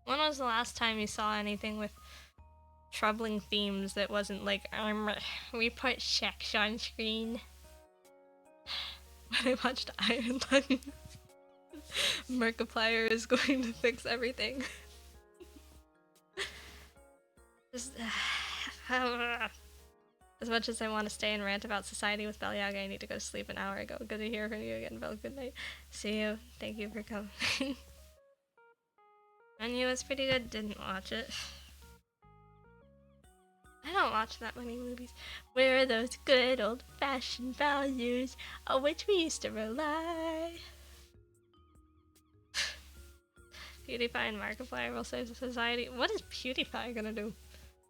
When was the last time you saw anything with troubling themes that wasn't like, we put sex on screen? When I watched Iron Lung, Markiplier is going to fix everything. Just, As much as I want to stay and rant about society with Bellyaga, I need to go to sleep an hour ago. Good to hear from you again, Belle. Good night. See you. Thank you for coming. Menu was pretty good. Didn't watch it. I don't watch that many movies. Where are those good old-fashioned values on which we used to rely? PewDiePie and Markiplier will save society. What is PewDiePie gonna do?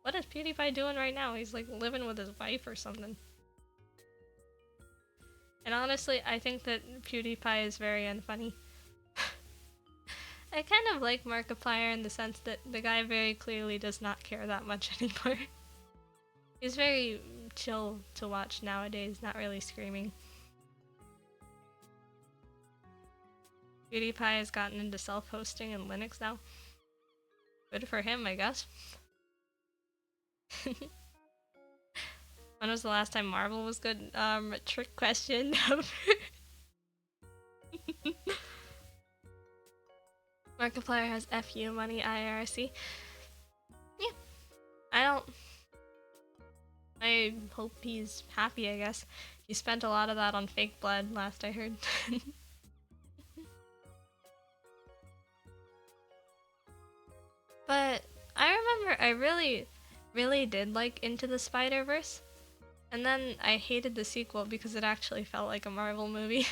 What is PewDiePie doing right now? He's like living with his wife or something. And honestly, I think that PewDiePie is very unfunny. I kind of like Markiplier in the sense that the guy very clearly does not care that much anymore. He's very chill to watch nowadays, not really screaming. PewDiePie has gotten into self-hosting and Linux now. Good for him, I guess. When was the last time Marvel was good? Trick question. Markiplier has FU money IRC. Yeah. I hope he's happy, I guess. He spent a lot of that on fake blood, last I heard. But I remember I really did like Into the Spider-Verse. And then I hated the sequel because it actually felt like a Marvel movie.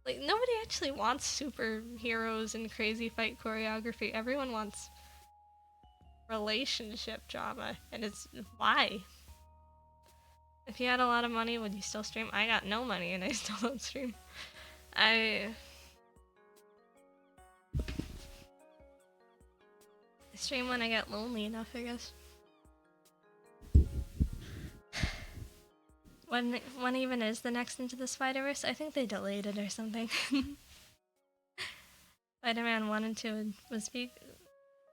Like, nobody actually wants superheroes and crazy fight choreography. Everyone wants relationship drama. And it's... why? If you had a lot of money, would you still stream? I got no money and I still don't stream. I stream when I get lonely enough, I guess. When even is the next Into the Spider-Verse? I think they delayed it or something. Spider-Man 1 and 2 was big.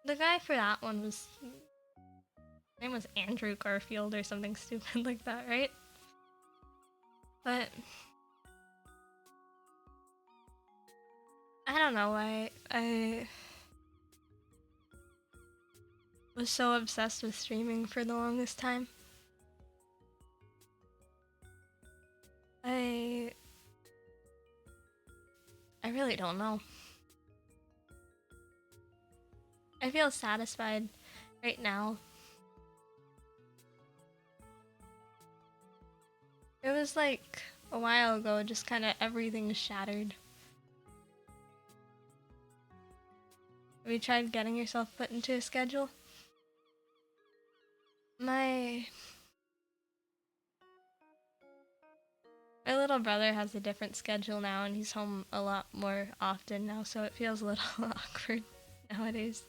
The guy for that one was... his name was Andrew Garfield or something stupid like that, right? But... I don't know why I was so obsessed with streaming for the longest time. I really don't know. I feel satisfied right now. It was like a while ago, just kind of everything shattered. Have you tried getting yourself put into a schedule? My little brother has a different schedule now and he's home a lot more often now, so it feels a little awkward nowadays,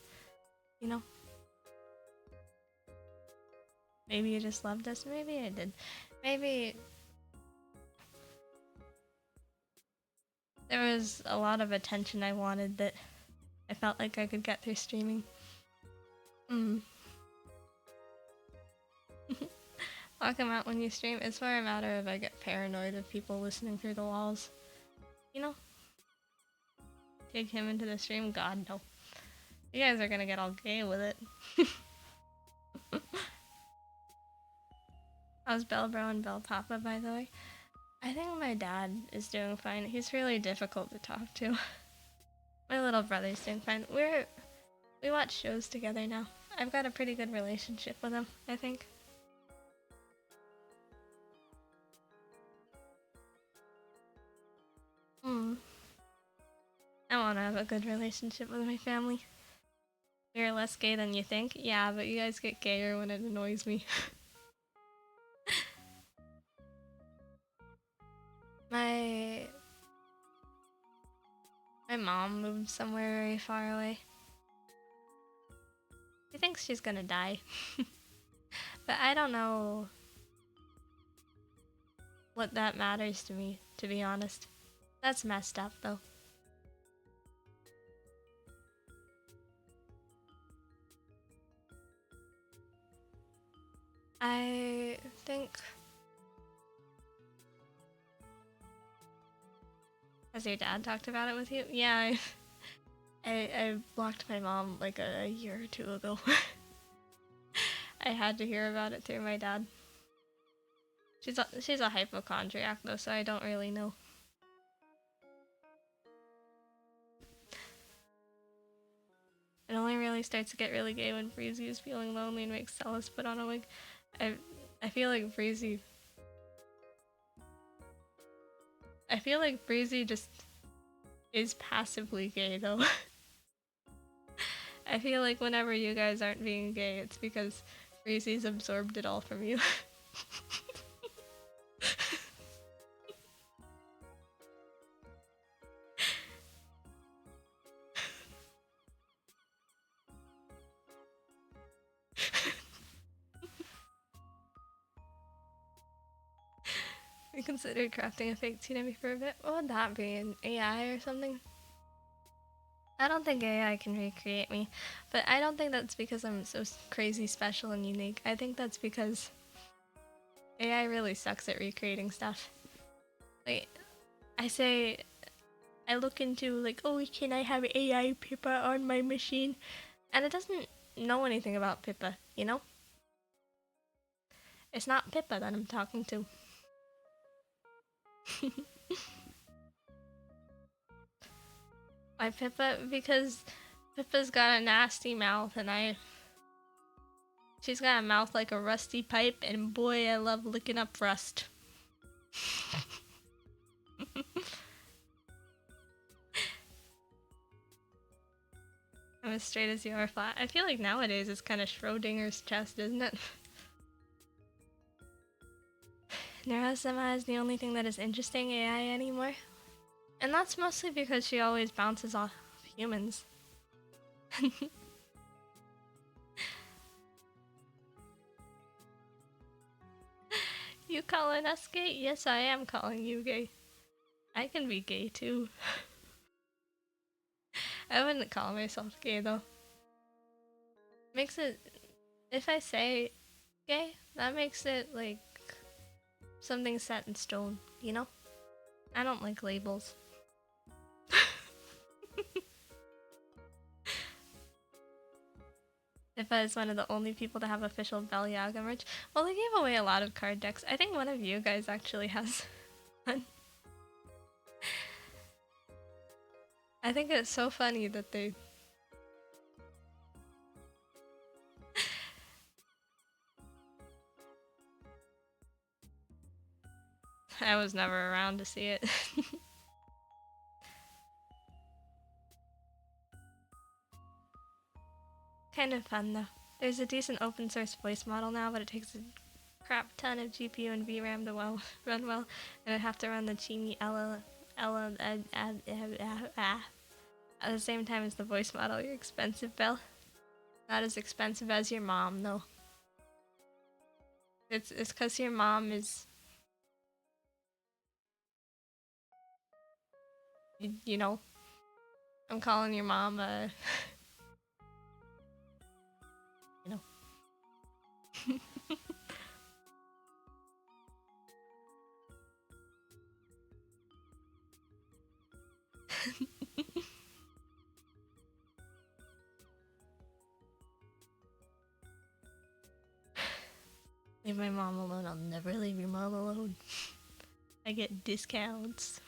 you know? Maybe you just loved us, maybe I did. Maybe there was a lot of attention I wanted that I felt like I could get through streaming. Lock him out when you stream. It's more a matter of I get paranoid of people listening through the walls. You know? Take him into the stream? God, no. You guys are gonna get all gay with it. How's Bellbro and Bell Papa, by the way? I think my dad is doing fine. He's really difficult to talk to. My little brother's doing fine. We watch shows together now. I've got a pretty good relationship with him, I think. I want to have a good relationship with my family. You're less gay than you think? Yeah, but you guys get gayer when it annoys me. My mom moved somewhere very far away. She thinks she's gonna die. But I don't know what that matters to me, to be honest. That's messed up, though. I think... Has your dad talked about it with you? Yeah, I blocked my mom like a year or two ago. I had to hear about it through my dad. She's a hypochondriac though, so I don't really know. It only really starts to get really gay when Breezy is feeling lonely and makes Celis put on a wig. I feel like Breezy just is passively gay though. I feel like whenever you guys aren't being gay, it's because Breezy's absorbed it all from you. I considered crafting a fake Tsunami for a bit. What would that be? An AI or something? I don't think AI can recreate me, but I don't think that's because I'm so crazy special and unique. I think that's because AI really sucks at recreating stuff. Like, I look into like, oh, can I have AI Pippa on my machine? And it doesn't know anything about Pippa, you know? It's not Pippa that I'm talking to. Why Pippa? Because Pippa's got a nasty mouth and she's got a mouth like a rusty pipe, and boy, I love licking up rust. I'm as straight as you are flat. I feel like nowadays it's kind of Schrodinger's chest, isn't it? Neurosema is the only thing that is interesting AI anymore. And that's mostly because she always bounces off humans. You calling us gay? Yes, I am calling you gay. I can be gay too. I wouldn't call myself gay though. Makes it, if I say gay, that makes it like something set in stone, you know? I don't like labels. If I was one of the only people to have official Bellyaga merch, well, they gave away a lot of card decks. I think one of you guys actually has one. I think it's so funny that they... I was never around to see it. Kind of fun though. There's a decent open source voice model now, but it takes a crap ton of GPU and VRAM to run well, and I'd have to run the Genie at the same time as the voice model. You're expensive, Belle. Not as expensive as your mom, though. It's because your mom is... You know, I'm calling your mom, you know. Leave my mom alone. I'll never leave your mom alone. I get discounts.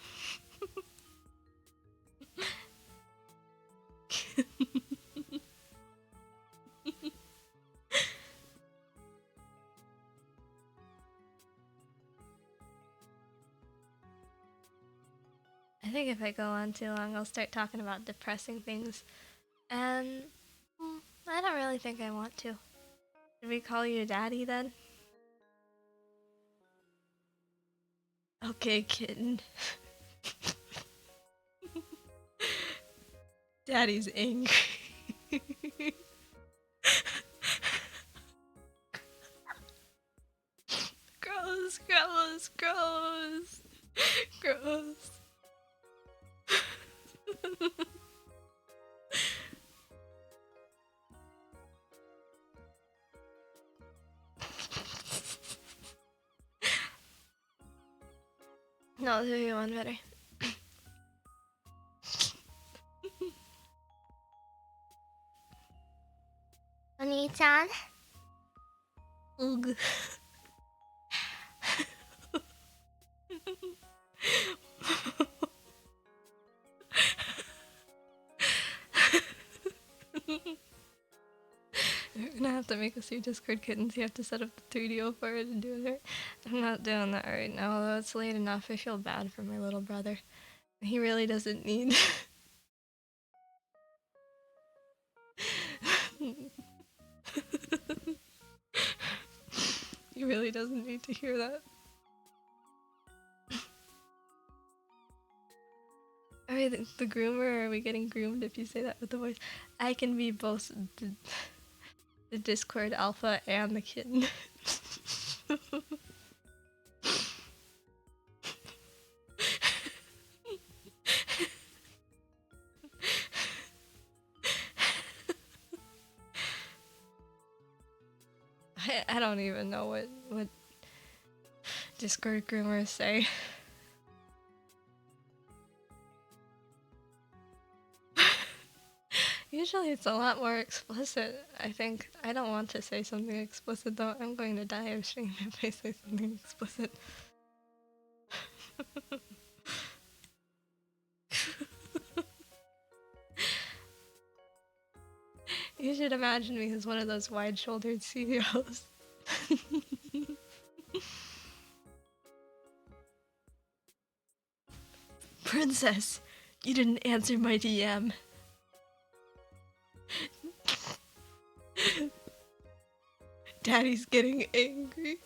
I think if I go on too long, I'll start talking about depressing things. And I don't really think I want to. Should we call you Daddy then? Okay, kitten. Daddy's angry. Gross, gross, gross. Gross. No, I'll do you one better. Oni-chan? Ugh. You're gonna have to make us your Discord kittens. You have to set up the 3DO for it and do it. I'm not doing that right now, though. It's late enough. I feel bad for my little brother. He really doesn't need. He really doesn't need to hear that. Are we the groomer, or are we getting groomed if you say that with the voice? I can be both the Discord alpha and the kitten. I don't even know what Discord groomers say. Usually it's a lot more explicit, I think. I don't want to say something explicit though. I'm going to die of shame if I say something explicit. You should imagine me as one of those wide-shouldered CEOs. Princess, you didn't answer my DM. Daddy's getting angry.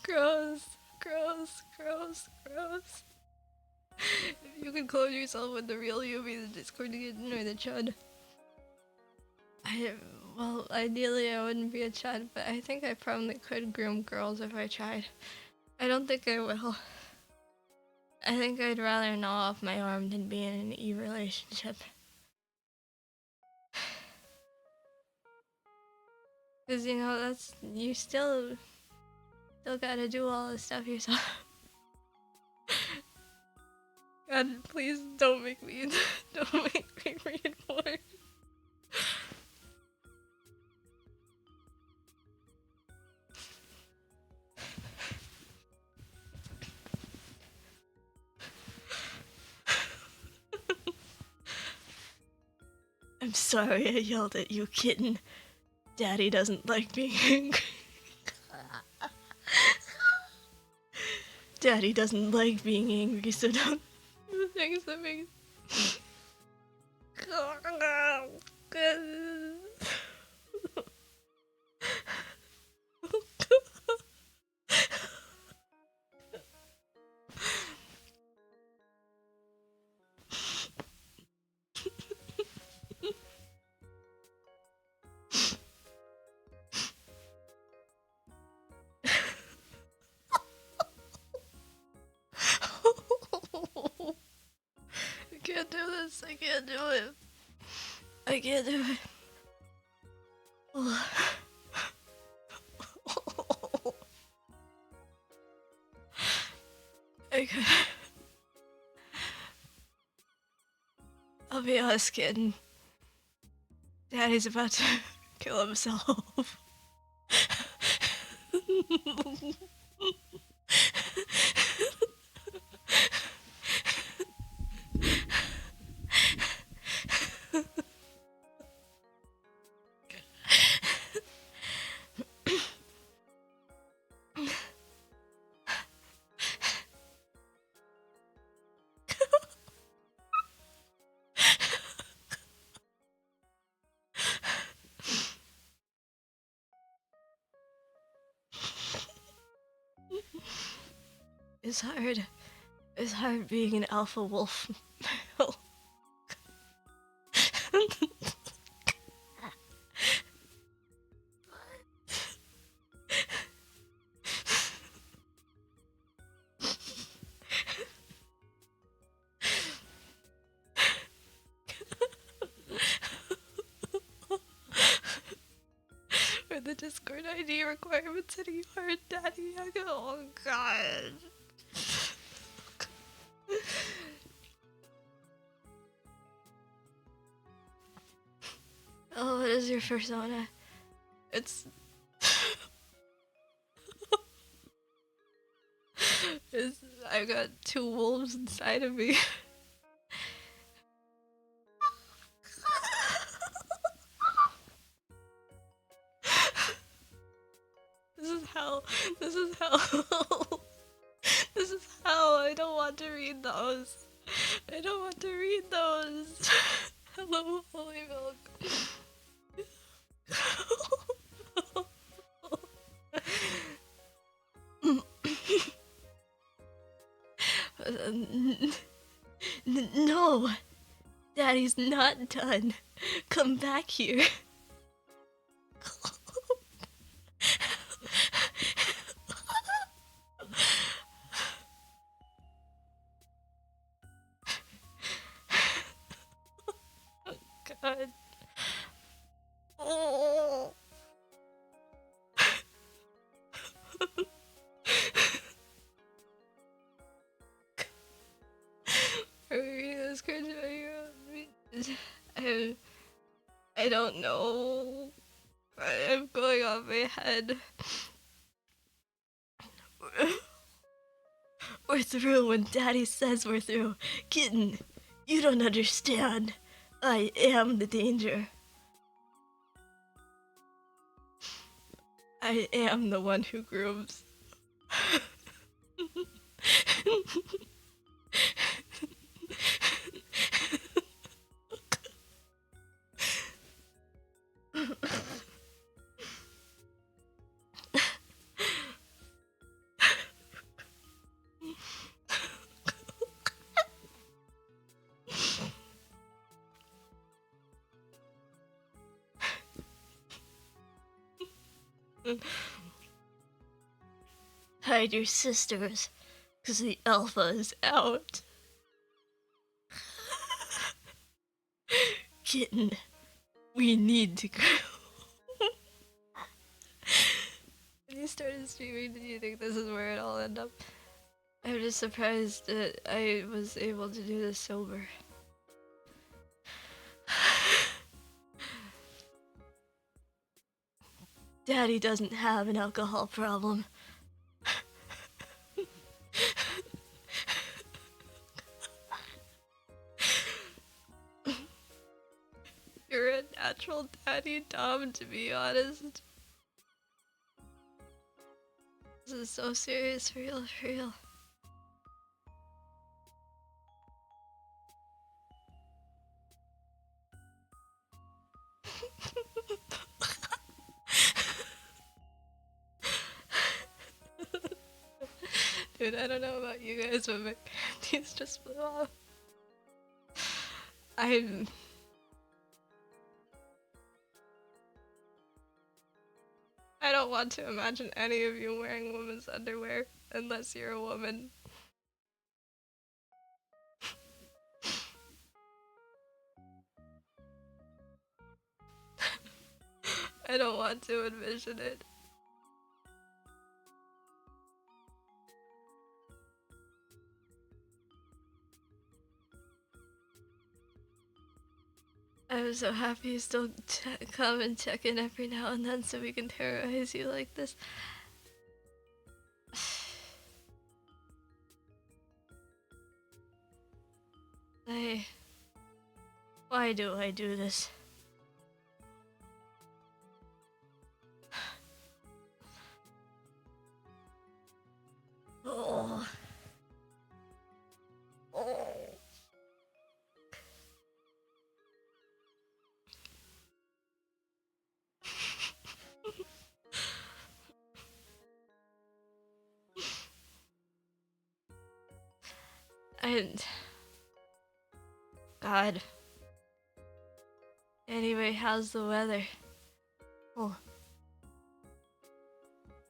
Gross, gross, gross, gross. If you could clone yourself with the real you, be the Discord kitten or the chud. Well, ideally I wouldn't be a chud, but I think I probably could groom girls if I tried. I don't think I will. I think I'd rather gnaw off my arm than be in an E relationship. Cause you know, you still gotta do all this stuff yourself. God, please don't make me read more. I'm sorry I yelled at you, kitten. Daddy doesn't like being angry. Daddy doesn't like being angry, so don't do things that make... I can't do this. I can't do it. I can't do it. Okay. I'll be honest, kid. Daddy's about to kill himself. It's hard. It's hard being an alpha wolf male. the Discord ID requirements anymore, Daddy. I go, oh god. Oh, what is your persona? It's... I've got 2 wolves inside of me. This is hell. This is hell. This is hell. I don't want to read those. I don't want to read those. Hello, holy milk. No, Daddy's not done. Come back here. Oh god. Oh. Are we reading this cringe video? I don't know. I'm going off my head. We're through when Daddy says we're through. Kitten, you don't understand. I am the danger. I am the one who grooms. Hide your sisters, 'cause the alpha is out. Kitten, we need to go. When you started streaming, did you think this is where it all end up? I'm just surprised that I was able to do this sober. Daddy doesn't have an alcohol problem. You're a natural daddy, Dom, to be honest. This is so serious, for real, for real. Dude, I don't know about you guys, but my panties just blew off. I don't want to imagine any of you wearing women's underwear unless you're a woman. I don't want to envision it. I'm so happy you still come and check in every now and then so we can terrorize you like this. Why do I do this? Oh. Oh. And God. Anyway, how's the weather? Oh.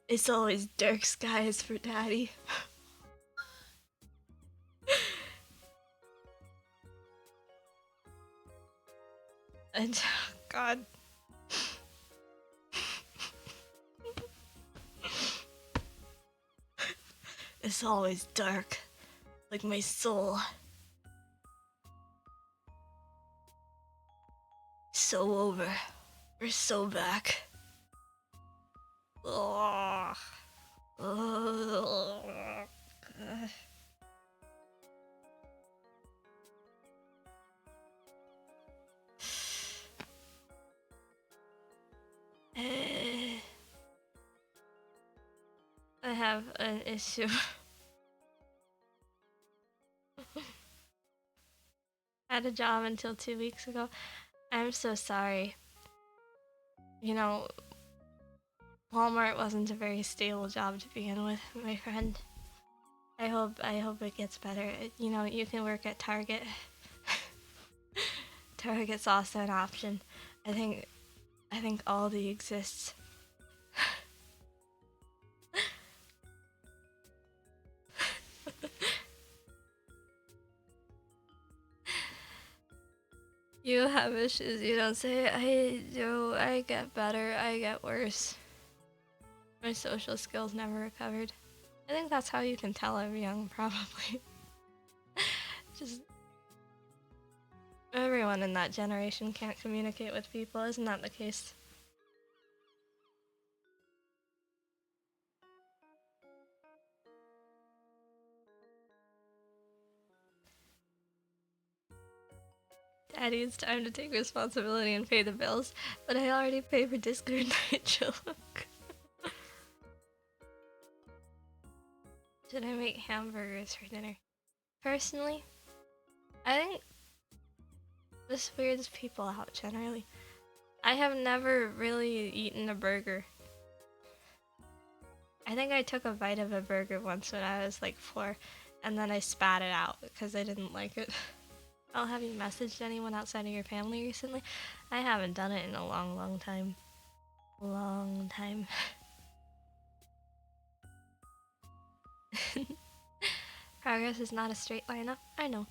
It's always dark skies for Daddy. And God. It's always dark, like my soul. So over, or so back. Ugh. Ugh. I have an issue. I had a job until 2 weeks ago. I'm so sorry. You know, Walmart wasn't a very stable job to begin with, my friend. I hope it gets better. You know, you can work at Target. Target's also an option. I think Aldi exists. You have issues, you don't say. I do. I get better, I get worse. My social skills never recovered. I think that's how you can tell I'm young, probably. Just everyone in that generation can't communicate with people, isn't that the case? Daddy, it's time to take responsibility and pay the bills, but I already paid for Discord night joke. Should I make hamburgers for dinner? Personally, I think this weirds people out generally. I have never really eaten a burger. I think I took a bite of a burger once when I was like 4, and then I spat it out because I didn't like it. Oh, have you messaged anyone outside of your family recently? I haven't done it in a long time. Long time. Progress is not a straight line up. I know.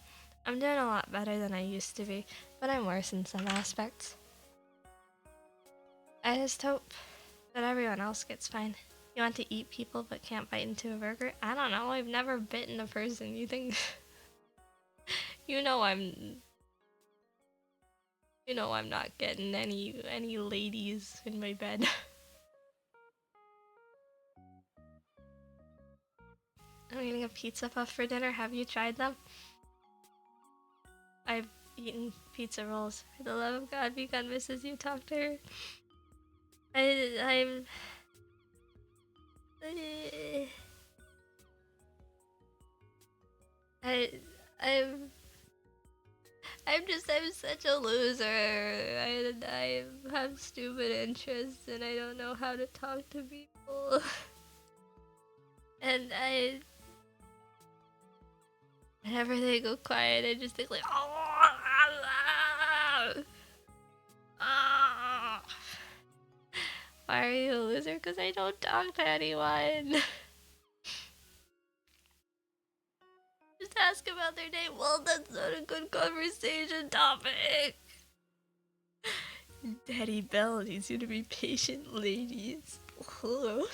I'm doing a lot better than I used to be, but I'm worse in some aspects. I just hope that everyone else gets fine. You want to eat people but can't bite into a burger? I don't know. I've never bitten a person. You think... You know I'm not getting any ladies in my bed. I'm eating a pizza puff for dinner. Have you tried them? I've eaten pizza rolls. For the love of God, Beacon misses you. Talk to her. I'm such a loser. I have stupid interests and I don't know how to talk to people. And whenever they go quiet, I just think like, why are you a loser? Because I don't talk to anyone. Just ask about their day. Well, that's not a good conversation topic. Daddy Bell needs you to be patient, ladies. Do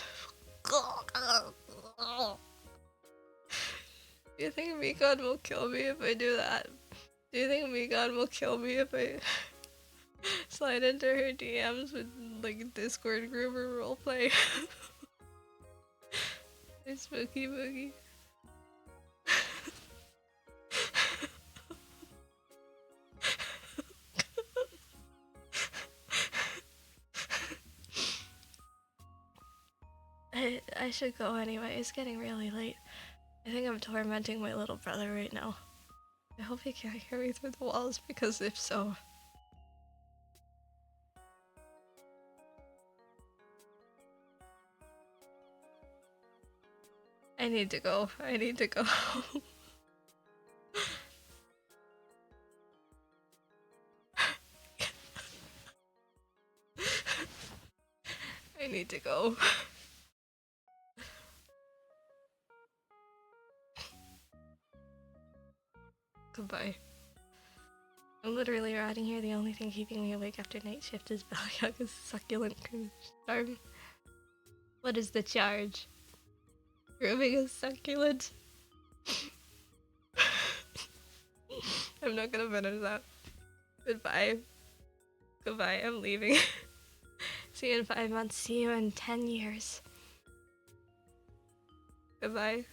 you think Mikon will kill me if I do that? Do you think Mikon will kill me if I slide into her DMs with like a Discord group or roleplay? It's spooky boogie. I should go anyway. It's getting really late. I think I'm tormenting my little brother right now. I hope he can't hear me through the walls, because if so... I need to go. I need to go. I need to go. Goodbye. I'm literally rotting here. The only thing keeping me awake after night shift is Bellyaga's succulent starving. What is the charge? Grooming a succulent. I'm not gonna finish that. Goodbye. Goodbye, I'm leaving. See you in 5 months. See you in 10 years. Goodbye.